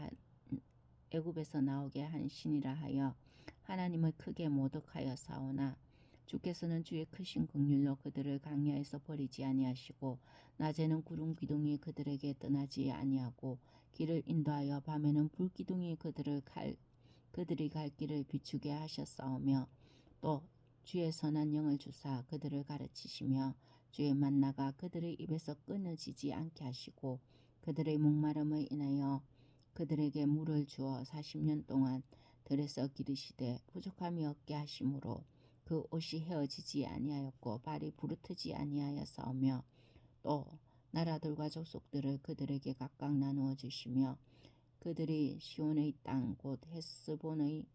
한 신이라 하여 하나님을 크게 모독하여 싸우나 주께서는 주의 크신 긍휼로 그들을 강야에서 버리지 아니하시고 낮에는 구름 기둥이 그들에게 떠나지 아니하고 길을 인도하여 밤에는 불 기둥이 그들이 갈 길을 비추게 하셨사오며 또 주의 선한 영을 주사 그들을 가르치시며 주의 만나가 그들의 입에서 끊어지지 않게 하시고 그들의 목마름을 인하여 그들에게 물을 주어 40년 동안 들에서 기르시되 부족함이 없게 하심으로 그 옷이 헤어지지 아니하였고 발이 부르트지 아니하였사오며 또 나라들과 족속들을 그들에게 각각 나누어 주시며 그들이 시온의 땅 곧 헤스본의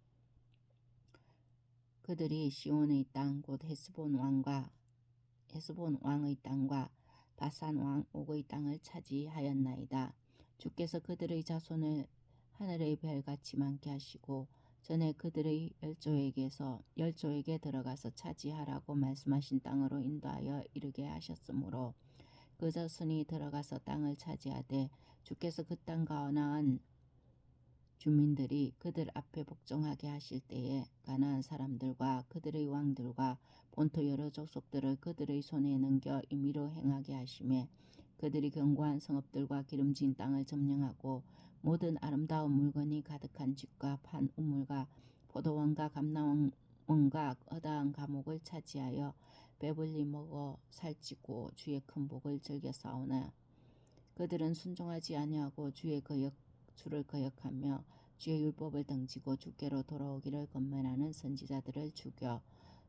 헤스본 왕의 땅과 바산 왕 옥의 땅을 차지하였나이다. 주께서 그들의 자손을 하늘의 별같이 많게 하시고 전에 그들의 열조에게 들어가서 차지하라고 말씀하신 땅으로 인도하여 이르게 하셨으므로 그 자손이 들어가서 땅을 차지하되 주께서 그 땅 가나안 주민들이 그들 앞에 복종하게 하실 때에 가나안 사람들과 그들의 왕들과 본토 여러 족속들을 그들의 손에 넘겨 임의로 행하게 하시매 그들이 견고한 성읍들과 기름진 땅을 점령하고 모든 아름다운 물건이 가득한 집과 판 우물과 포도원과 감람원과 허다한 감옥을 차지하여 배불리 먹어 살찌고 주의 큰 복을 즐겨 싸우나 그들은 순종하지 아니하고 주를 거역하며 주의 율법을 등지고 주께로 돌아오기를 권면하는 선지자들을 죽여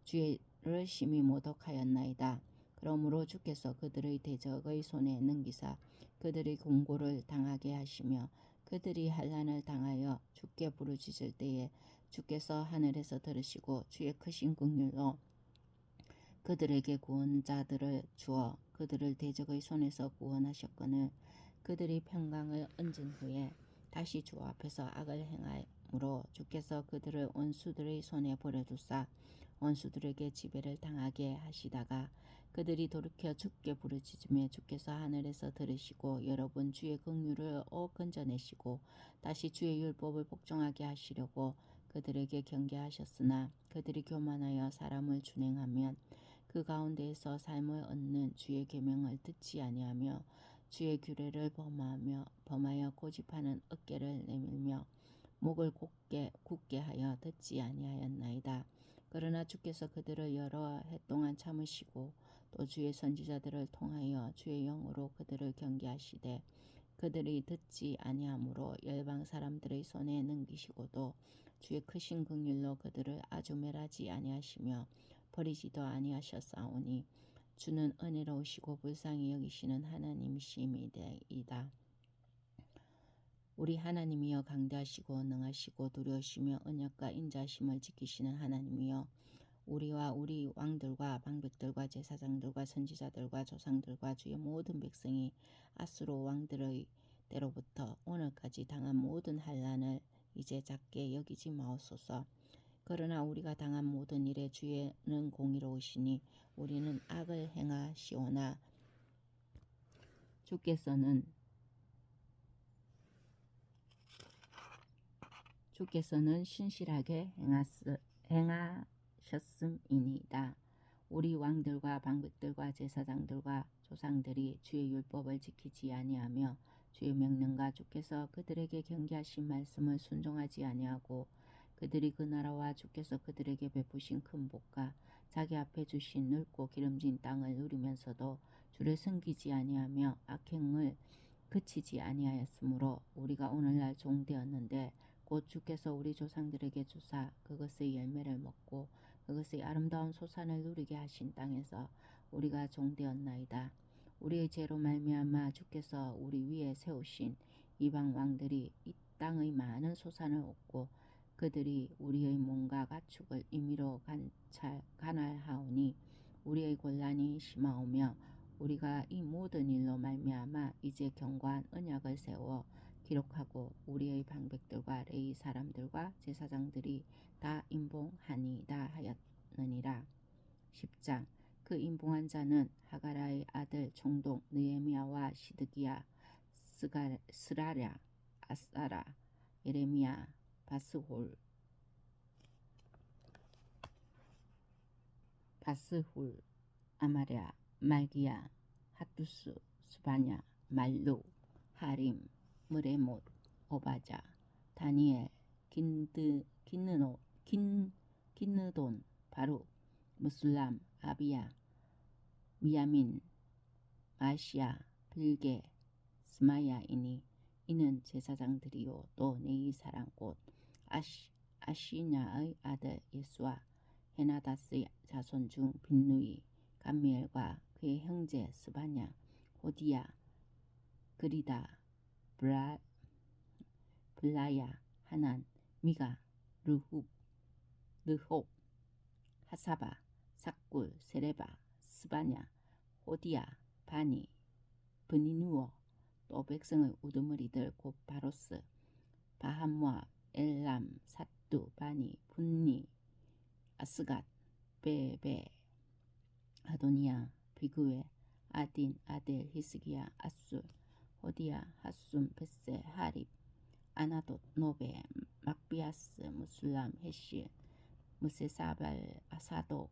주의를 심히 모독하였나이다. 그러므로 주께서 그들의 대적의 손에 넘기사 그들의 공고를 당하게 하시며 그들이 환난을 당하여 주께 부르짖을 때에 주께서 하늘에서 들으시고 주의 크신 긍휼로 그들에게 구원자들을 주어 그들을 대적의 손에서 구원하셨거늘 그들이 평강을 얻은 후에 다시 주 앞에서 악을 행함으로 주께서 그들을 원수들의 손에 버려두사 원수들에게 지배를 당하게 하시다가 그들이 돌이켜 주께 부르짖으며 주께서 하늘에서 들으시고 여러 번 주의 긍휼을 건져내시고 다시 주의 율법을 복종하게 하시려고 그들에게 경계하셨으나 그들이 교만하여 사람을 준행하면 그 가운데에서 삶을 얻는 주의 계명을 듣지 아니하며 주의 규례를 범하여 고집하는 어깨를 내밀며 목을 굳게 하여 듣지 아니하였나이다. 그러나 주께서 그들을 여러 해 동안 참으시고 또 주의 선지자들을 통하여 주의 영으로 그들을 경계하시되 그들이 듣지 아니하므로 열방 사람들의 손에 넘기시고도 주의 크신 긍휼로 그들을 아주 멸하지 아니하시며 버리지도 아니하셨사오니 주는 은혜로우시고 불쌍히 여기시는 하나님이심이다. 우리 하나님이여 강대하시고 능하시고 두려우시며 언약과 인자심을 지키시는 하나님이여 우리와 우리 왕들과 방백들과 제사장들과 선지자들과 조상들과 주의 모든 백성이 아수르 왕들의 때로부터 오늘까지 당한 모든 환난을 이제 작게 여기지 마옵소서. 그러나 우리가 당한 모든 일에 주의는 공의로우시니 우리는 악을 행하시오나 주께서는 신실하게 행하셨음이니이다. 우리 왕들과 방백들과 제사장들과 조상들이 주의 율법을 지키지 아니하며 주의 명령과 주께서 그들에게 경계하신 말씀을 순종하지 아니하고 그들이 그 나라와 주께서 그들에게 베푸신 큰 복과 자기 앞에 주신 넓고 기름진 땅을 누리면서도 주를 섬기지 아니하며 악행을 그치지 아니하였으므로 우리가 오늘날 종되었는데 곧 주께서 우리 조상들에게 주사 그것의 열매를 먹고 그것의 아름다운 소산을 누리게 하신 땅에서 우리가 종되었나이다. 우리의 죄로 말미암아 주께서 우리 위에 세우신 이방 왕들이 이 땅의 많은 소산을 얻고 그들이 우리의 몸과 가축을 임의로 간할하오니 우리의 곤란이 심하오며 우리가 이 모든 일로 말미암아 이제 견고한 언약을 세워 기록하고 우리의 방백들과 레위 사람들과 제사장들이 다 임봉하니이다 하였느니라. 10장 그 임봉한 자는 하가라의 아들 총독 느헤미야와 시드기야 스라랴 아사라 예레미야 바스훌 아마랴 말기야 핫두스 스바냐 말룩 하림 무레못 오바자 다니엘 긴느돈 바룩 무술람 아비야 미야민 마시야 빌게 스마야이니 이는 제사장들이요 또 네이 사람 곧 아시냐의 아들 예수와 헤나다스의 자손 중 빈누이 감미엘과 그의 형제 스바냐 호디야 그리다 블라야 하난 미가 르홉 하사바 삭굴 세레바 스바냐 호디야 바니 브니누어 또 백성의 우두머리들 곧 바로스 바함모압 엘람 사뚜 바니 분니 아스갓 베베 아도니야 비그웨 아딘 아델 히스기야 아술 호디야 하숨 베세 하립 아나돗 노베 막비아스 무술람 헤실 무세사발 아사독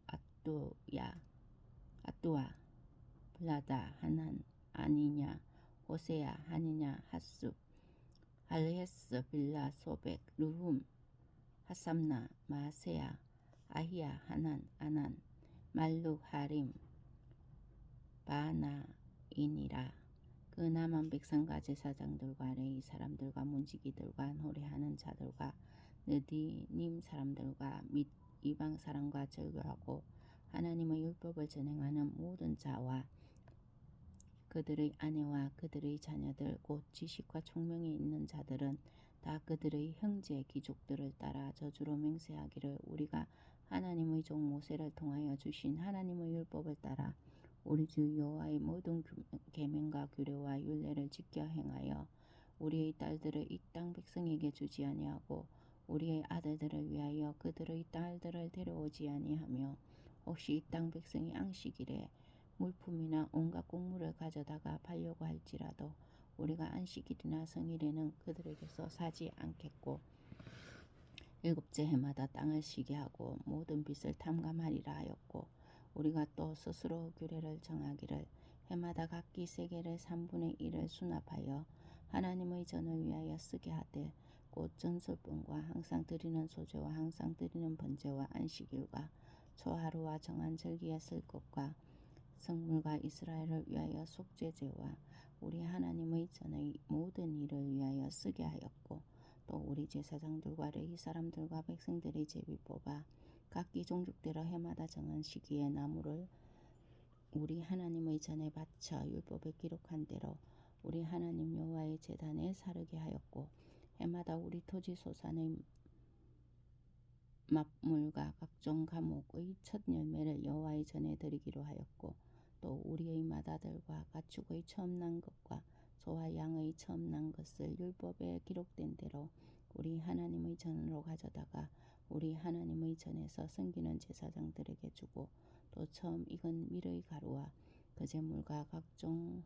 아뚜아 블라다 하난 아니냐 호세야 하니냐 하숲 할헤스 빌라 소백 르훔 하삼나 마세야 아히야 하난 아난 말룩 하림 바나이니라. 그 남한 백성과 제사장들과 레위 사람들과 문지기들과 노래하는 자들과 느디님 사람들과 및 이방 사람과 절교하고 하나님의 율법을 전행하는 모든 자와 그들의 아내와 그들의 자녀들 곧 지식과 총명이 있는 자들은 다 그들의 형제 귀족들을 따라 저주로 맹세하기를 우리가 하나님의 종 모세를 통하여 주신 하나님의 율법을 따라 우리 주 여호와의 모든 계명과 규례와 율례를 지켜 행하여 우리의 딸들을 이 땅 백성에게 주지 아니하고 우리의 아들들을 위하여 그들의 딸들을 데려오지 아니하며 혹시 이 땅 백성이 안식일에 물품이나 온갖 곡물을 가져다가 팔려고 할지라도 우리가 안식일이나 성일에는 그들에게서 사지 않겠고 일곱째 해마다 땅을 쉬게 하고 모든 빚을 탐감하리라 하였고 우리가 또 스스로 규례를 정하기를 해마다 각기 세겔의 3분의 1을 수납하여 하나님의 전을 위하여 쓰게 하되 곧 전설분과 항상 드리는 소제와 항상 드리는 번제와 안식일과 초하루와 정한 절기에 쓸 것과 성물과 이스라엘을 위하여 속죄제와 우리 하나님의 전의 모든 일을 위하여 쓰게 하였고 또 우리 제사장들과 레위 사람들과 백성들의 제비 뽑아 각기 종족대로 해마다 정한 시기에 나무를 우리 하나님의 전에 바쳐 율법에 기록한 대로 우리 하나님 여호와의 제단에 사르게 하였고 해마다 우리 토지 소산의 맛물과 각종 과목의 첫 열매를 여호와의 전에 드리기로 하였고 또 우리의 맏아들과 가축의 처음 난 것과 소와 양의 처음 난 것을 율법에 기록된 대로 우리 하나님의 전으로 가져다가 우리 하나님의 전에서 섬기는 제사장들에게 주고 또 처음 익은 밀의 가루와 거제물과 각종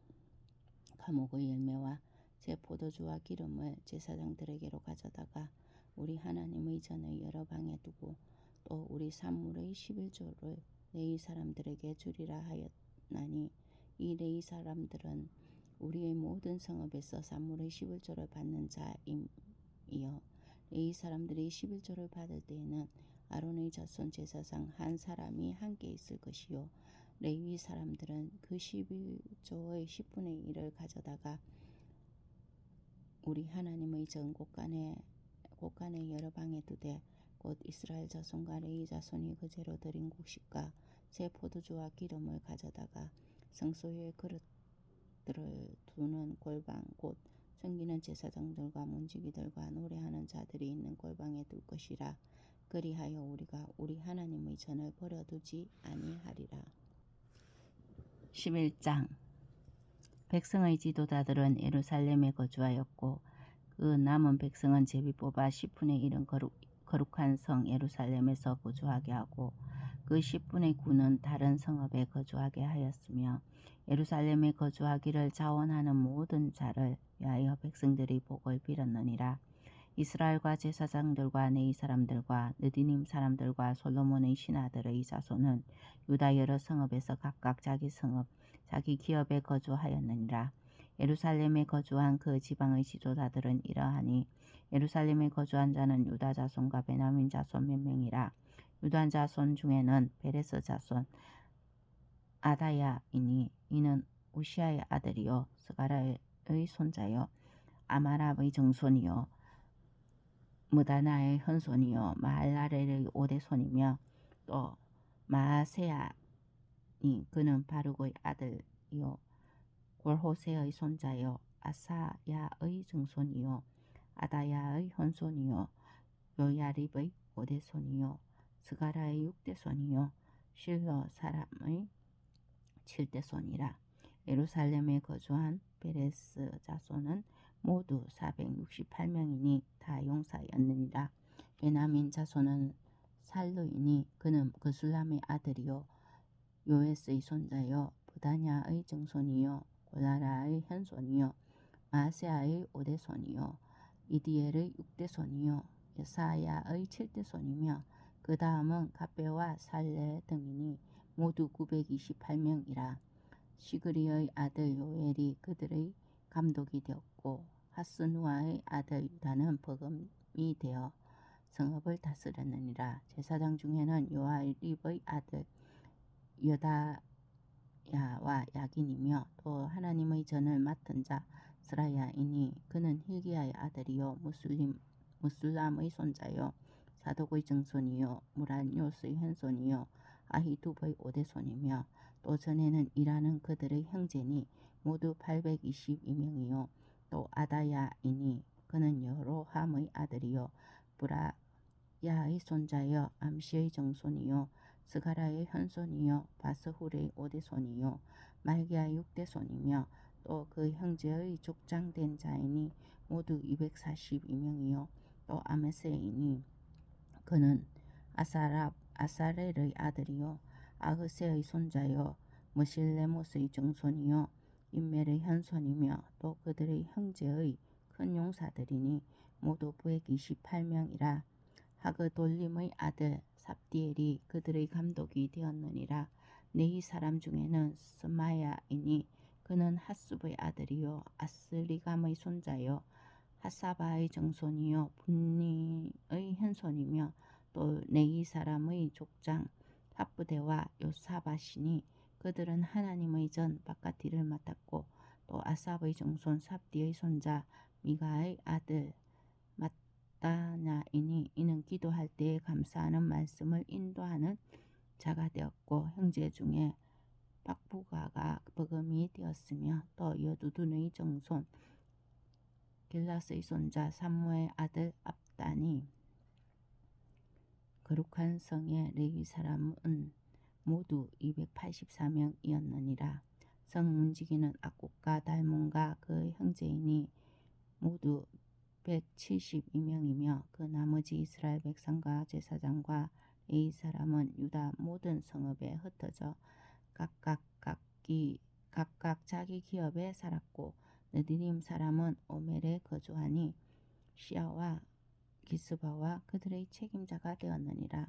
과목의 열매와 제 포도주와 기름을 제사장들에게로 가져다가 우리 하나님의 전의 여러 방에 두고 또 우리 산물의 11조를 레위 사람들에게 주리라 하였나니 이 레위 사람들은 우리의 모든 성읍에서 산물의 11조를 받는 자임이요 레위 사람들이 11조를 받을 때에는 아론의 자손 제사장 한 사람이 함께 있을 것이요 레위 사람들은 그 11조의 10분의 1을 가져다가 우리 하나님의 전 곳간에 여러 방에 두되 곧 이스라엘 자손과 레위 자손이 그제로 드린 곡식과 새 포도주와 기름을 가져다가 성소의 그릇들을 두는 골방 곧 섬기는 제사장들과 문지기들과 노래하는 자들이 있는 골방에 둘 것이라. 그리하여 우리가 우리 하나님의 전을 버려두지 아니하리라. 11장 백성의 지도자들은 예루살렘에 거주하였고 그 남은 백성은 제비 뽑아 10분의 1은 거룩한 성 예루살렘에서 거주하게 하고 그 10분의 9는 다른 성읍에 거주하게 하였으며 예루살렘에 거주하기를 자원하는 모든 자를 위하여 백성들이 복을 빌었느니라. 이스라엘과 제사장들과 네이 사람들과 느디님 사람들과 솔로몬의 신하들의 자손은 유다 여러 성읍에서 각각 자기 성읍 자기 기업에 거주하였느니라. 예루살렘에 거주한 그 지방의 지도자들은 이러하니 예루살렘에 거주한 자는 유다 자손과 베냐민 자손 몇 명이라. 유다 자손 중에는 베레스 자손 아다야이니 이는 우시아의 아들이요 스가라의 손자요 아마랍의 정손이요 무다나의 현손이요 마할랄엘의 오대손이며 또 마아세야니 그는 바룩의 아들이요 골호세의 손자요 아사야의 증손이요 아다야의 현손이요 요야립의 오대손이요 스가라의 육대손이요 실로 사람의 칠대손이라. 예루살렘에 거주한 베레스 자손은 모두 468명이니 다 용사였느니라. 베냐민 자손은 살루이니 그는 그술람의 아들이요 요에스의 손자요 부다냐의 증손이요 골라라의 현손이요 마세아의 오대손이요 이디엘의 육대손이요 여사야의 칠대손이며 그 다음은 갑배와 살레 등이니 모두 928명이라. 시그리의 아들 요엘이 그들의 감독이 되었고 하스누아의 아들 유다는 버금이 되어 성읍을 다스렸느니라. 제사장 중에는 요아립의 아들 여다야와 야긴이며 또 하나님의 전을 맡은 자 스라야이니 그는 hil기야의 아들이요 무술람의 손자요 사독의 증손이요 무란요스의 현손이요 아히두브의 오대손이며 또 전에는 일하는 그들의 형제니 모두 822명이요 또 아다야이니 그는 여로함의 아들이요 브라야의 손자여 암시의 정손이요 스가라의 현손이요 바스훌의 5대손이요 말기야의 6대손이며 또 그 형제의 족장된 자인이 모두 242명이요 또 아메세이니 그는 아사렐의 아들이요 아흐세의 손자요 머실레못의 증손이요 임멜의 현손이며 또 그들의 형제의 큰 용사들이니 모두 128명이라. 하그돌림의 아들 삽디엘이 그들의 감독이 되었느니라. 네히 사람 중에는 스마야이니 그는 핫숲의 아들이요 아스리감의 손자요 핫사바의 증손이요 분니의 현손이며 또 네히 사람의 족장 핫부대와 요사바시니 그들은 하나님의 전 바깥일을 맡았고 또 아삽의 증손 삽디의 손자 미가의 아들 마따냐이니 이는 기도할 때에 감사하는 말씀을 인도하는 자가 되었고 형제 중에 박부가가 버금이 되었으며 또 여두둔의 정손 길라스의 손자 삼무의 아들 압단이 거룩한 성의 레위 사람은 모두 284명이었느니라. 성 문지기는 악국과 달몬과 그 형제이니 모두 172명이며 그 나머지 이스라엘 백성과 제사장과 레위 사람은 유다 모든 성읍에 흩어져 각각 자기 기업에 살았고 느디림 사람은 오멜에 거주하니 시아와 기스바와 그들의 책임자가 되었느니라.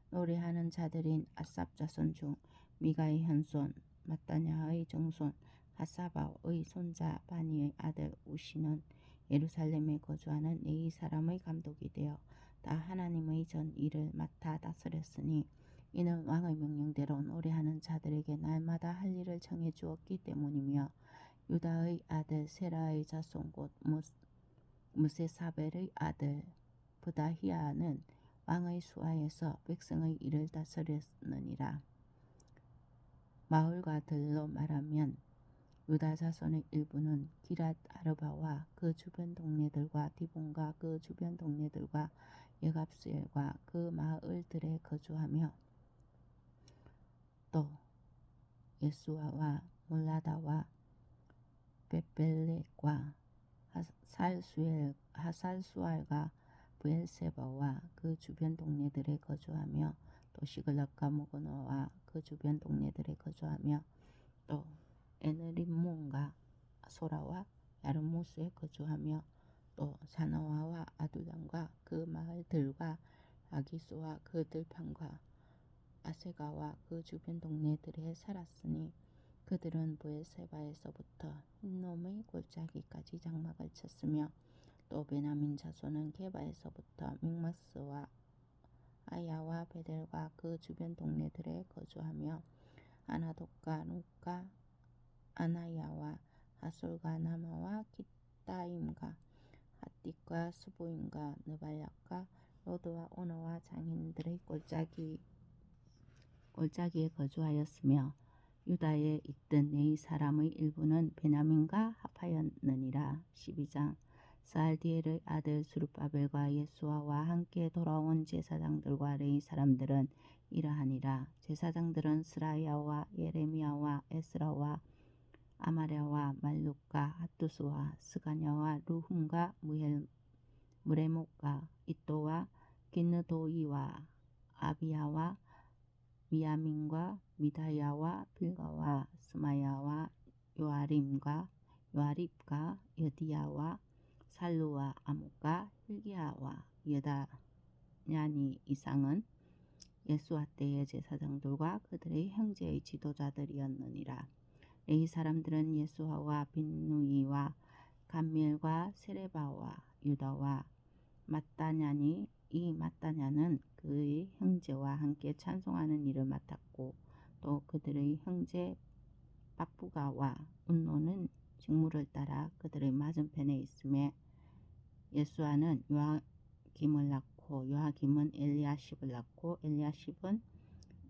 노래하는 자들인 아삽 자손 중 미가의 현손 마따냐의 정손 하사바의 손자 바니의 아들 우시는 예루살렘에 거주하는 네이 사람의 감독이 되어 다 하나님의 전 일을 맡아 다스렸으니 이는 왕의 명령대로 노래하는 자들에게 날마다 할 일을 정해 주었기 때문이며 유다의 아들 세라의 자손 곧 무세사벨의 아들 브다히아는 왕의 수하에서 백성의 일을 다스렸느니라. 마을과 들로 말하면 유다 자손의 일부는 기랏 아르바와 그 주변 동네들과 디본과 그 주변 동네들과 여갑수엘과 그 마을들에 거주하며 또 예수아와 몰라다와 벳벨렉과 하살수알과 브엘세바와 그 주변 동네들에 거주하며 또 시글락과 모고노와 그 주변 동네들에 거주하며 또 에느림몬과 소라와 야르무스에 거주하며 또 사나와와 아둘람과 그 마을들과 아기수와 그 들판과 아세가와 그 주변 동네들에 살았으니 그들은 브엘세바에서부터 흰놈의 골짜기까지 장막을 쳤으며 또 베냐민 자손은 게바에서부터 믹마스와 아야와 베델과 그 주변 동네들에 거주하며 아나돗과 룻과 아나야와 하솔과 나마와 기타임과 핫띠과 스보임과 느발약과 로드와 오너와 장인들의 골짜기에 거주하였으며 유다에 있던 네이 사람의 일부는 베냐민과 합하였느니라. 12장 스알디엘의 아들 스룹바벨과 예수아와 함께 돌아온 제사장들과 레위 사람들은 이러하니라. 제사장들은 스라야와 예레미야와 에스라와 아마랴와 말룩과 핫두스와 스가냐와 루훔과 무레목과 이또와 기느도이와 아비야와 미야민과 미다야와 빌가와 스마야와 요아립과 여디야와 살루와 아목과 hil기야와 여다냐니 이상은 예수아 때의 제사장들과 그들의 형제의 지도자들이었느니라. 레위 사람들은 예수아와 빈누이와 감미엘과 세레바와 유다와 마따냐니 이 마따냐는 그의 형제와 함께 찬송하는 일을 맡았고 또 그들의 형제 박부가와 운노는 직무를 따라 그들의 맞은편에 있음에 예수아는 요아김을 낳고 요아김은 엘리야십을 낳고 엘리야십은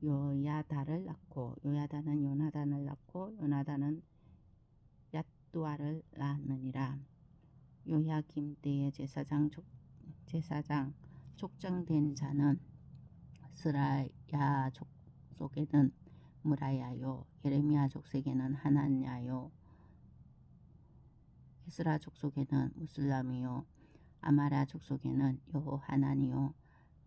요야다를 낳고 요야다는 요나단을 낳고 요나단은 얏두아를 낳았느니라. 요야김 때의 제사장 족장된 자는 스라야 족속에는 무라야요, 예레미야 족속에는 하나냐요, 에스라 족속에는 무슬람이요, 아마랴 족속에는 여호하나니요,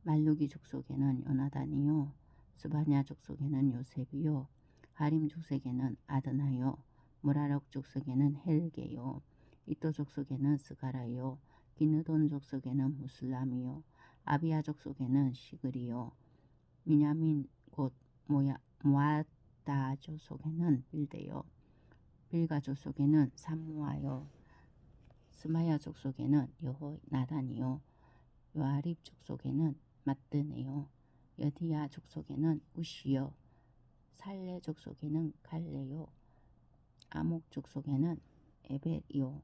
말루기 족속에는 요나단이요, 스바냐 족속에는 요셉이요, 하림 족속에는 아드나요, 무라럭 족속에는 헬게요, 이또 족속에는 스가라요, 기느돈 족속에는 무슬람이요, 아비야 족속에는 시글이요, 미냐민 곧 모아다 족속에는 빌데요, 빌가 족속에는 삼무아요, 스마야 족속에는 여호나단이요, 요아립 족속에는 마뜨네요, 여디야 족속에는 우시요, 살레 족속에는 갈레요, 아목 족속에는 에벳이요,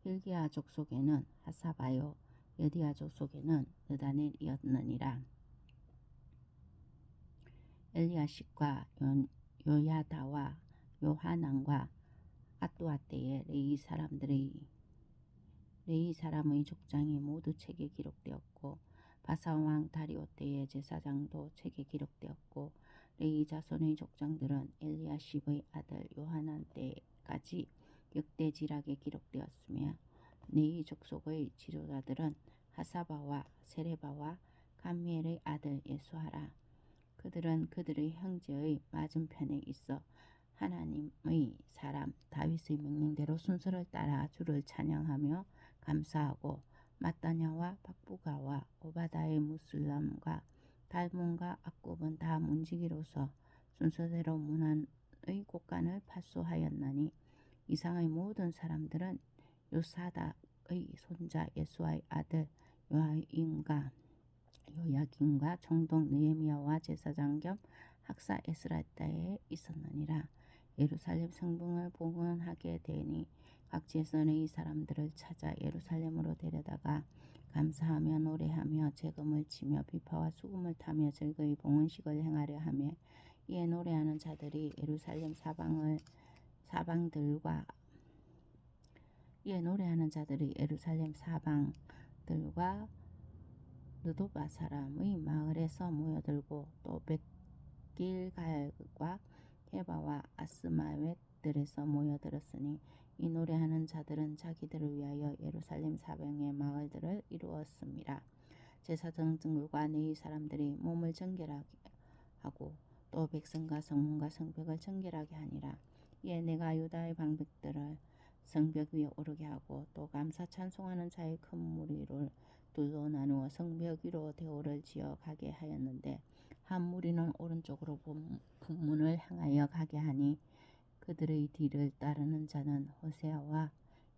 hil기야 족속에는 하사바요, 여디야 족속에는 느다넬이었느니라. 엘리야십과 요야다와 요하난과 아뚜아 때에 레이 사람의 족장이 모두 책에 기록되었고, 바사왕 다리오 때의 제사장도 책에 기록되었고, 레이 자손의 족장들은 엘리야십의 아들 요하난 때까지 역대지락에 기록되었으며, 레이 족속의 지도자들은 하사바와 세레바와 감미엘의 아들 예수하라. 그들은 그들의 형제의 맞은편에 있어 하나님의 사람 다윗의 명령대로 순서를 따라 주를 찬양하며 감사하고, 마따냐와 박부가와 오바다의 무슬람과 달몬과 악굽은 다 문지기로서 순서대로 문안의 곳간을 파수하였나니, 이상의 모든 사람들은 요사닥의 손자 예수아의 아들 요야긴과 총독 느헤미야와 제사장 겸 학사 에스라 때에 있었느니라. 예루살렘 성벽을 봉헌하게 되니 각지에서 이 사람들을 찾아 예루살렘으로 데려다가 감사하며 노래하며 재금을 치며 비파와 수금을 타며 즐거이 봉헌식을 행하려 하며, 이에 노래하는 자들이 예루살렘 사방들과 느도바 사람의 마을에서 모여들고, 또 벳길갈과 게바와 아스마웻들에서 모여들었으니, 이 노래하는 자들은 자기들을 위하여 예루살렘 사방의 마을들을 이루었음이라. 제사장들과 레위 사람들이 몸을 정결하게 하고, 또 백성과 성문과 성벽을 정결하게 하니라. 이에 내가 유다의 방백들을 성벽 위에 오르게 하고, 또 감사 찬송하는 자의 큰 무리를 둘로 나누어 성벽 위로 대오를 지어 가게 하였는데, 한 무리는 오른쪽으로 북문을 향하여 가게 하니, 그들의 뒤를 따르는 자는 호세아와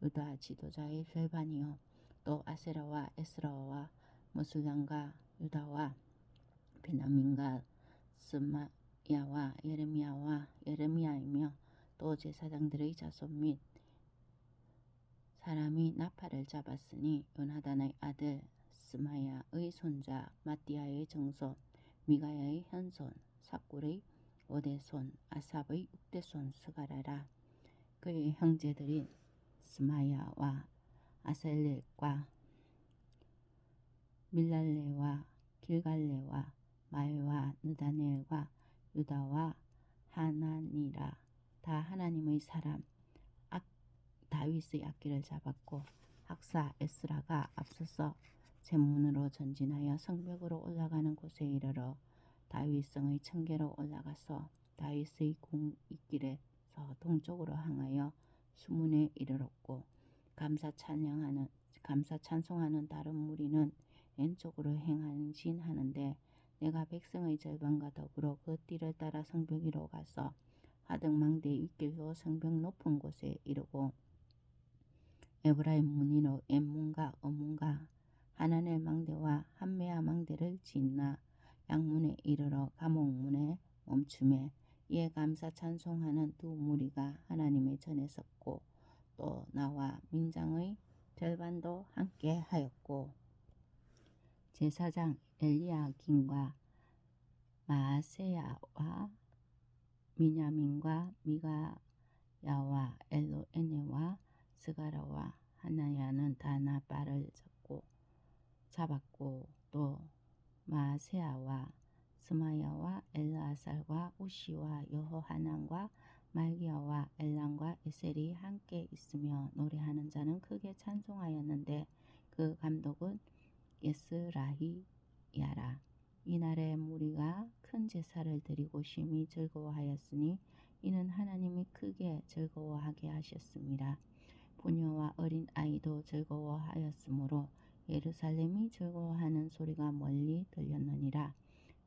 유다 지도자의 별반이요, 또 아세라와 에스라와 무슬람과 유다와 베냐민과 스마야와 예레미야이며, 또 제사장들의 자손 및 사람이 나팔을 잡았으니, 요나단의 아들 스마야의 손자 마띠아의 정손 미가야의 현손 삭굴의 5대손 아삽의 6대손 스가라라. 그의 형제들인 스마야와 아셀렉과 밀랄레와 길갈레와 마회와 느다넬과 유다와 하나니라. 다 하나님의 사람 다윗의 악기를 잡았고, 학사 에스라가 앞서서 제문으로 전진하여 성벽으로 올라가는 곳에 이르러 다윗성의 청계로 올라가서 다윗의 궁익길에서 동쪽으로 향하여 수문에 이르렀고, 감사 찬송하는 다른 무리는 왼쪽으로 행진하는데, 내가 백성의 절반과 더불어 그 띠를 따라 성벽 위로 가서 하등망대 윗길로 성벽 높은 곳에 이르고, 에브라임 문이로 엠문과 어문과 하나넬 망대와 한메아 망대를 짓나 양문에 이르러 감옥문에 멈추매, 이에 감사 찬송하는 두 무리가 하나님의 전에 섰고, 또 나와 민장의 절반도 함께 하였고, 제사장 엘리야긴과 마아세야와 미냐민과 미가야와 엘로에네와 스가라와 하나야는 다 나팔을 잡았고, 또 마아세야와 스마야와 엘라 엘아살과 우시와 여호하난과 말기야와 엘람과 에셀이 함께 있으며 노래하는 자는 크게 찬송하였는데 그 감독은 예스라히야라. 이날에 무리가 큰 제사를 드리고 심히 즐거워하였으니 이는 하나님이 크게 즐거워하게 하셨습니다. 부녀와 어린 아이도 즐거워하였으므로 예루살렘이 즐거워하는 소리가 멀리 들렸느니라.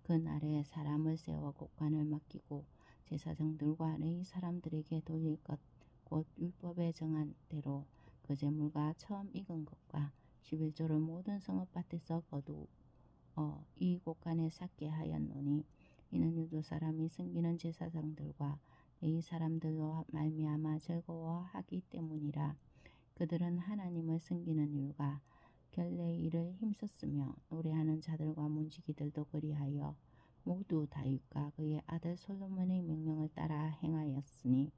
그날에 사람을 세워 곡간을 맡기고 제사장들과 레위 사람들에게 돌릴 것 곧 율법에 정한 대로 그 제물과 처음 익은 것과 11조를 모든 성읍밭에서 거두어 이 곳간에 쌓게 하였노니 이는 유도 사람이 섬기는 제사장들과 레위 사람들로 말미암아 즐거워하기 때문이라. 그들은 하나님을 섬기는 일과 결례의 일을 힘썼으며 노래하는 자들과 문지기들도 그리하여 모두 다윗과 그의 아들 솔로몬의 명령을 따라 행하였으니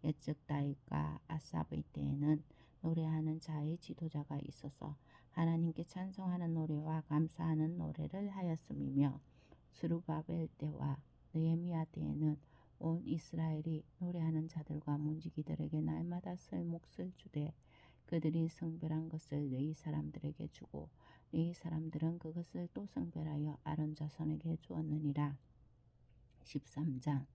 옛적 다윗과 아삽의 때에는 노래하는 자의 지도자가 있어서 하나님께 찬송하는 노래와 감사하는 노래를 하였음이며 스루바벨 때와 느헤미야 때에는 온 이스라엘이 노래하는 자들과 문지기들에게 날마다 쓸 몫을 주되 그들이 성별한 것을 레위 사람들에게 주고 레위 사람들은 그것을 또 성별하여 아론 자손에게 주었느니라. 13장.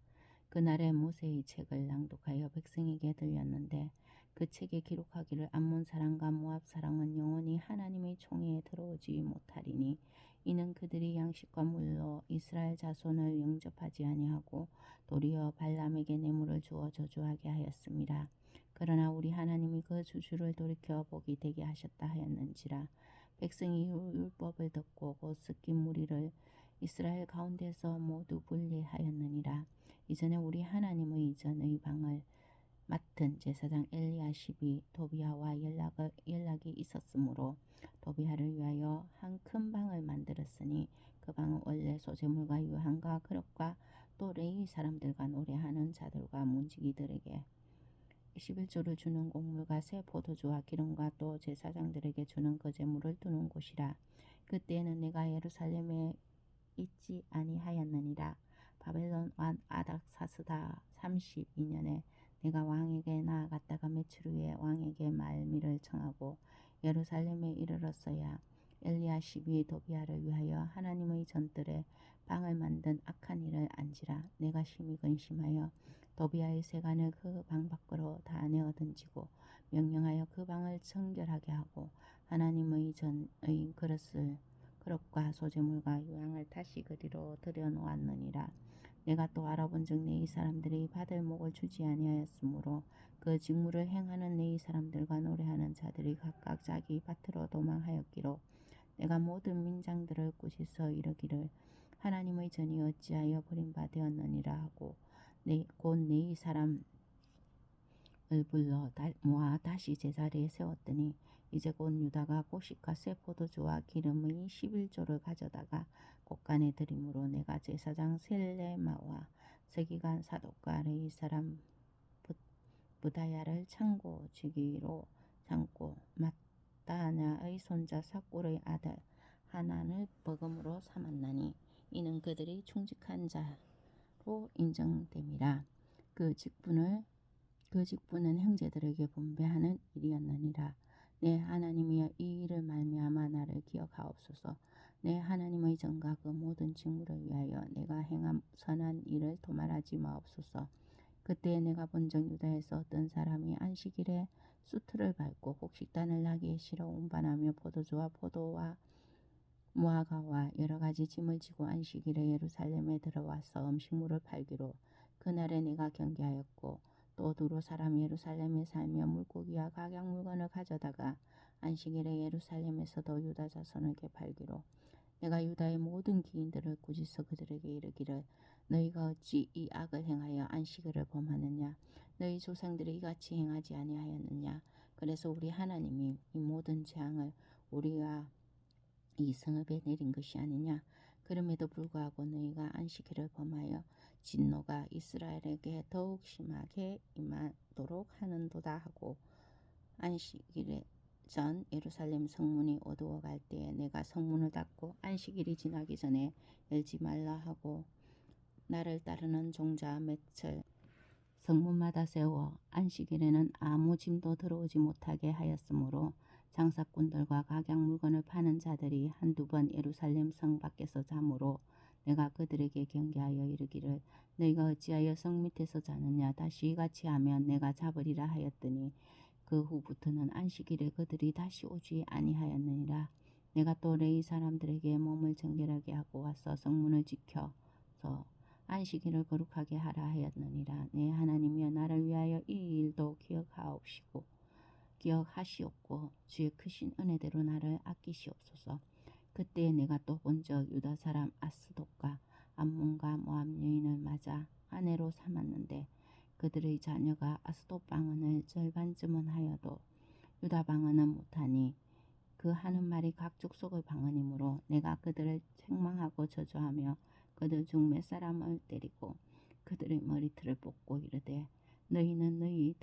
그날에 모세의 책을 낭독하여 백성에게 들렸는데 그 책에 기록하기를 암몬 사람과 모압 사람은 영원히 하나님의 총회에 들어오지 못하리니 이는 그들이 양식과 물로 이스라엘 자손을 영접하지 아니하고 도리어 발람에게 뇌물을 주어 저주하게 하였습니다. 그러나 우리 하나님이 그 주주를 돌이켜 복이 되게 하셨다 하였는지라. 백성이 율법을 듣고 곧 섞인 무리를 이스라엘 가운데서 모두 분리하였느니라. 이전에 우리 하나님의 이전의 방을 맡은 제사장 엘리야십이 도비아와 연락이 있었으므로 도비아를 위하여 한 큰 방을 만들었으니 그 방은 원래 소재물과 유향과 그릇과 또 레위 사람들과 노래하는 자들과 문지기들에게 11조를 주는 곡물과 새 포도주와 기름과 또 제사장들에게 주는 거제물을 두는 곳이라. 그때에는 내가 예루살렘에 있지 아니하였느니라. 바벨론 왕 아닥사스다 32년에 내가 왕에게 나아갔다가 며칠 후에 왕에게 말미를 청하고 예루살렘에 이르렀어야 엘리야십이 도비아를 위하여 하나님의 전뜰에 방을 만든 악한 일을 안지라. 내가 심히 근심하여 도비아의 세간을 그 방 밖으로 다 내어 던지고 명령하여 그 방을 정결하게 하고 하나님의 전의 그릇과 소재물과 유향을 다시 그리로 들여놓았느니라. 내가 또 알아본즉 내 이 사람들이 받을 목을 주지 아니하였으므로 그 직무를 행하는 내 이 사람들과 노래하는 자들이 각각 자기 밭으로 도망하였기로 내가 모든 민장들을 꾸짖어 이르기를 하나님의 전이 어찌하여 버림받았느니라 하고 곧 내 이 사람을 불러 모아 다시 제자리에 세웠더니 이제 곧 유다가 보식과 새 포도주와 기름의 11조를 가져다가 곳간에 드림으로 내가 제사장 셀레마와 서기관 사독과 레위 사람 부다야를 창고 주기로 삼고 마따냐의 손자 삭골의 아들 하난을 버금으로 삼았나니 이는 그들이 충직한 자로 인정됨이라. 그 직분은 형제들에게 분배하는 일이었느니라. 내 하나님이여 이 일을 말미암아 나를 기억하옵소서. 내 하나님의 전과 그 모든 직무를 위하여 내가 행한 선한 일을 도말하지 마옵소서. 그때에 내가 본적 유다에서 어떤 사람이 안식일에 수틀을 밟고 곡식단을 나귀에 실어 운반하며 포도주와 포도와 무화과와 여러 가지 짐을 지고 안식일에 예루살렘에 들어와서 음식물을 팔기로 그날에 내가 경계하였고 또 두로 사람 예루살렘에 살며 물고기와 각양 물건을 가져다가 안식일에 예루살렘에서도 유다 자손에게 팔기로 내가 유다의 모든 기인들을 꾸짖어 그들에게 이르기를 너희가 어찌 이 악을 행하여 안식일을 범하느냐. 너희 조상들이 이같이 행하지 아니하였느냐. 그래서 우리 하나님이 이 모든 재앙을 우리가 이 성읍에 내린 것이 아니냐. 그럼에도 불구하고 너희가 안식일을 범하여 진노가 이스라엘에게 더욱 심하게 임하도록 하는도다 하고 안식일에 전 예루살렘 성문이 어두워갈 때에 내가 성문을 닫고 안식일이 지나기 전에 열지 말라 하고 나를 따르는 종자 맷을 성문마다 세워 안식일에는 아무 짐도 들어오지 못하게 하였으므로 장사꾼들과 각양 물건을 파는 자들이 한두 번 예루살렘 성 밖에서 자므로 내가 그들에게 경계하여 이르기를 너희가 어찌하여 성 밑에서 자느냐 다시 이같이 하면 내가 잡으리라 하였더니 그 후부터는 안식일에 그들이 다시 오지 아니하였느니라. 내가 또 레위 사람들에게 몸을 정결하게 하고 와서 성문을 지켜서 안식일을 거룩하게 하라 하였느니라. 내 하나님이여 나를 위하여 이 일도 기억하시옵고 주의 크신 은혜대로 나를 아끼시옵소서. 그때에 내가 또 본적 유다 사람 아스돗과 암몬과 모압 여인을 맞아 아내로 삼았는데 그들의 자녀가 아스돗 방언을 절반쯤은 하여도 유다 방언은 못하니 그 하는 말이 각 족속의 방언이므로 내가 그들을 책망하고 저주하며 그들 중 몇 사람을 때리고 그들의 머리털을 뽑고 이르되 너희는 너희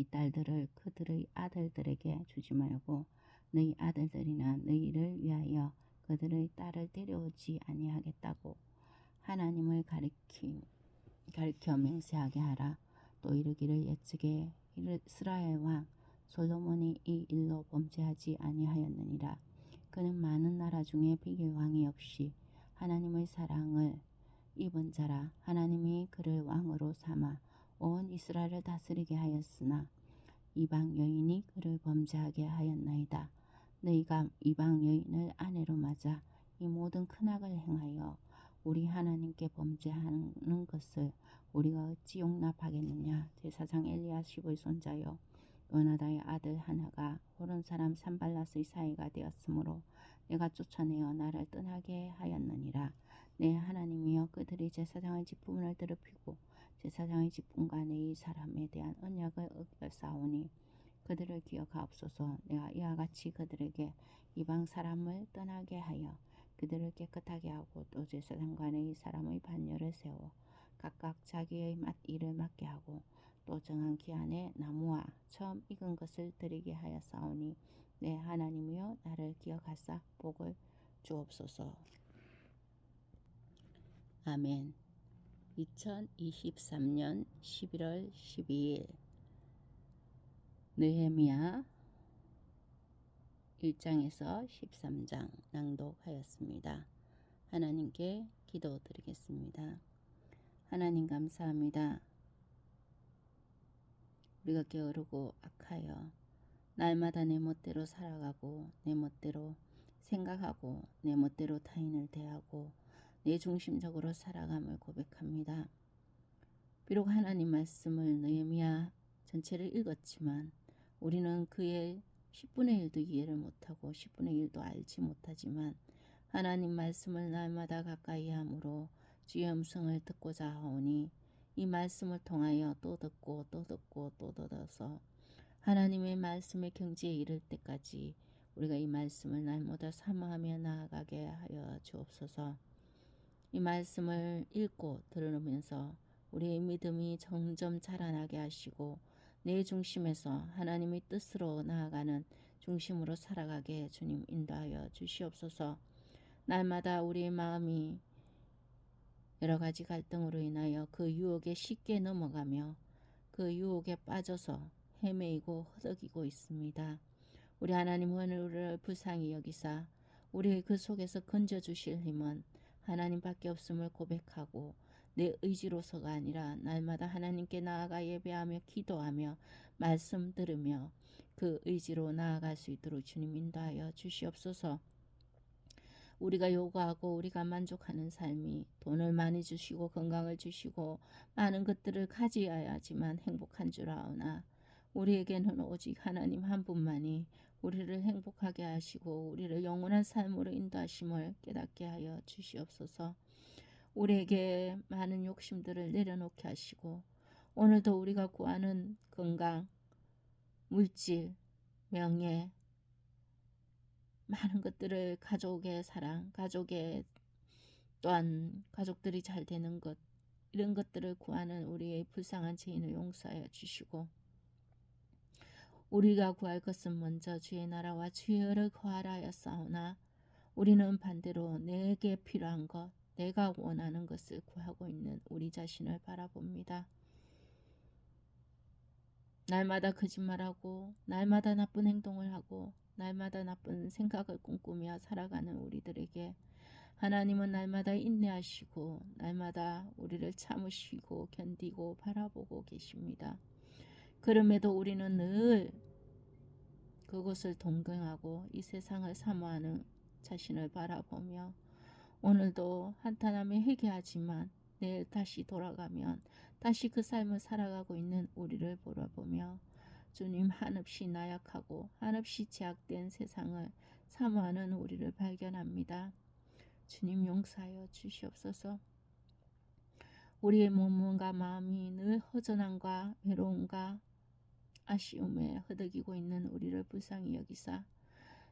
딸들을 그들의 아들들에게 주지 말고 너희 아들들이나 너희를 위하여 그들의 딸을 데려오지 아니하겠다고 하나님을 가리켜 맹세하게 하라. 또 이르기를 옛적에 이스라엘 왕 솔로몬이 이 일로 범죄하지 아니하였느니라. 그는 많은 나라 중에 비길 왕이 없이 하나님의 사랑을 입은 자라. 하나님이 그를 왕으로 삼아 온 이스라엘을 다스리게 하였으나 이방 여인이 그를 범죄하게 하였나이다. 너희가 이방 여인을 아내로 맞아 이 모든 큰 악을 행하여 우리 하나님께 범죄하는 것을 우리가 어찌 용납하겠느냐. 제사장 엘리야십의 손자요 요나다의 아들 하나가 호론 사람 산발랏의 사이가 되었으므로 내가 쫓아내어 나를 떠나게 하였느니라. 내 하나님이여 그들이 제사장의 직분을 더럽히고 제사장의 직분과 내 이 사람에 대한 언약을 어겼사오니 그들을 기억하옵소서. 내가 이와 같이 그들에게 이방 사람을 떠나게 하여 그들을 깨끗하게 하고 또 제사장과 내 이 사람의 반열을 세워 각각 자기의 일을 맡게 하고 또 정한 기한에 나무와 처음 익은 것을 드리게 하였사오니 내 하나님이여 나를 기억하사 복을 주옵소서. 아멘. 2023년 11월 12일 느헤미야 1장에서 13장 낭독하였습니다. 하나님께 기도드리겠습니다. 하나님 감사합니다. 우리가 게으르고 악하여 날마다 내 멋대로 살아가고 내 멋대로 생각하고 내 멋대로 타인을 대하고 내 중심적으로 살아감을 고백합니다. 비록 하나님 말씀을 느헤미야 전체를 읽었지만 우리는 그의 10분의 1도 이해를 못하고 10분의 1도 알지 못하지만 하나님 말씀을 날마다 가까이 함으로 주의 음성을 듣고자 하오니 이 말씀을 통하여 또 듣고 또 듣고 또 듣어서 하나님의 말씀의 경지에 이를 때까지 우리가 이 말씀을 날마다 사모하며 나아가게 하여 주옵소서. 이 말씀을 읽고 들으면서 우리의 믿음이 점점 자라나게 하시고 내 중심에서 하나님의 뜻으로 나아가는 중심으로 살아가게 주님 인도하여 주시옵소서. 날마다 우리의 마음이 여러 가지 갈등으로 인하여 그 유혹에 쉽게 넘어가며 그 유혹에 빠져서 헤매이고 허덕이고 있습니다. 우리 하나님은 우리를 불쌍히 여기사 우리의 그 속에서 건져주실 힘은 하나님밖에 없음을 고백하고 내 의지로서가 아니라 날마다 하나님께 나아가 예배하며 기도하며 말씀 들으며 그 의지로 나아갈 수 있도록 주님 인도하여 주시옵소서. 우리가 요구하고 우리가 만족하는 삶이 돈을 많이 주시고 건강을 주시고 많은 것들을 가지어야지만 행복한 줄 아오나 우리에게는 오직 하나님 한 분만이 우리를 행복하게 하시고 우리를 영원한 삶으로 인도하심을 깨닫게 하여 주시옵소서. 우리에게 많은 욕심들을 내려놓게 하시고 오늘도 우리가 구하는 건강, 물질, 명예, 많은 것들을 가족의 사랑, 또한 가족들이 잘 되는 것, 이런 것들을 구하는 우리의 불쌍한 죄인을 용서하여 주시고 우리가 구할 것은 먼저 주의 나라와 주의 의를 구하라 하였사오나 우리는 반대로 내게 필요한 것, 내가 원하는 것을 구하고 있는 우리 자신을 바라봅니다. 날마다 거짓말하고 날마다 나쁜 행동을 하고 날마다 나쁜 생각을 꿈꾸며 살아가는 우리들에게 하나님은 날마다 인내하시고 날마다 우리를 참으시고 견디고 바라보고 계십니다. 그럼에도 우리는 늘 그것을 동경하고 이 세상을 사모하는 자신을 바라보며 오늘도 한탄하며 회개하지만 내일 다시 돌아가면 다시 그 삶을 살아가고 있는 우리를 바라보며 주님, 한없이 나약하고 한없이 제약된 세상을 사모하는 우리를 발견합니다. 주님, 용서하여 주시옵소서. 우리의 몸과 마음이 늘 허전함과 외로움과 아쉬움에 허덕이고 있는 우리를 불쌍히 여기사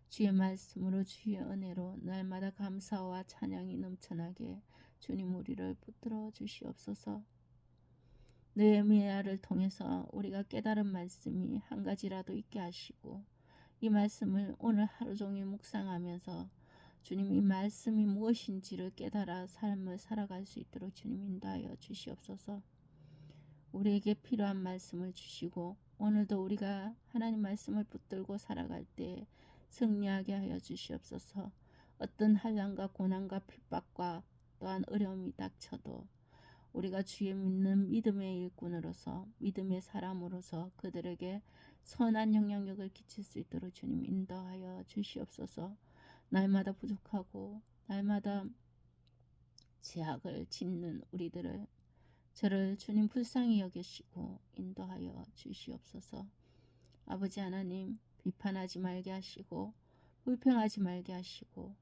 주의 말씀으로 주의 은혜로 날마다 감사와 찬양이 넘쳐나게 주님 우리를 붙들어 주시옵소서. 느헤미야를 통해서 우리가 깨달은 말씀이 한 가지라도 있게 하시고 이 말씀을 오늘 하루 종일 묵상하면서 주님 이 말씀이 무엇인지를 깨달아 삶을 살아갈 수 있도록 주님 인도하여 주시옵소서. 우리에게 필요한 말씀을 주시고 오늘도 우리가 하나님 말씀을 붙들고 살아갈 때 승리하게 하여 주시옵소서. 어떤 환난과 고난과 핍박과 또한 어려움이 닥쳐도 우리가 주의 믿는 믿음의 일꾼으로서 믿음의 사람으로서 그들에게 선한 영향력을 끼칠 수 있도록 주님 인도하여 주시옵소서. 날마다 부족하고 날마다 제약을 짓는 우리들을 저를 주님 불쌍히 여기시고 인도하여 주시옵소서. 아버지 하나님, 비판하지 말게 하시고 불평하지 말게 하시고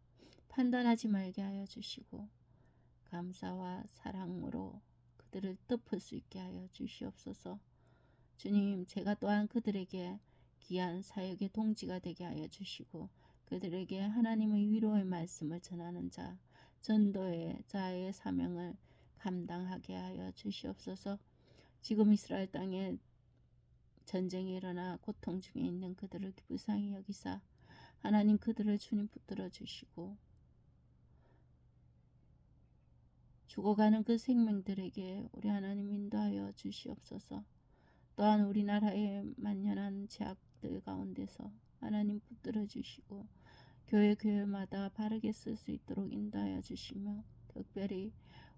판단하지 말게 하여 주시고 감사와 사랑으로 그들을 덮을 수 있게 하여 주시옵소서. 주님, 제가 또한 그들에게 귀한 사역의 동지가 되게 하여 주시고 그들에게 하나님의 위로의 말씀을 전하는 자, 전도의 자의 사명을 감당하게 하여 주시옵소서. 지금 이스라엘 땅에 전쟁이 일어나 고통 중에 있는 그들을 불쌍히 여기사 하나님 그들을 주님 붙들어 주시고 죽어가는 그 생명들에게 우리 하나님 인도하여 주시옵소서. 또한 우리나라의 만연한 제약들 가운데서 하나님 붙들어 주시고 교회마다 바르게 쓸 수 있도록 인도하여 주시며 특별히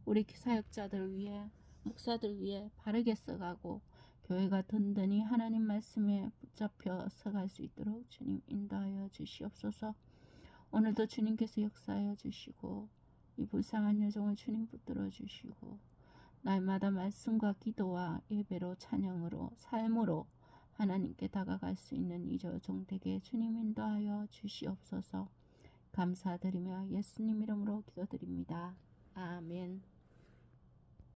우리 사역자들 위해 목사들 위해 바르게 써가고 교회가 든든히 하나님 말씀에 붙잡혀 서갈 수 있도록 주님 인도하여 주시옵소서. 오늘도 주님께서 역사하여 주시고 이 불쌍한 여종을 주님 붙들어 주시고 날마다 말씀과 기도와 예배로 찬양으로 삶으로 하나님께 다가갈 수 있는 이 여종 되게 주님 인도하여 주시옵소서. 감사드리며 예수님 이름으로 기도드립니다. 아멘.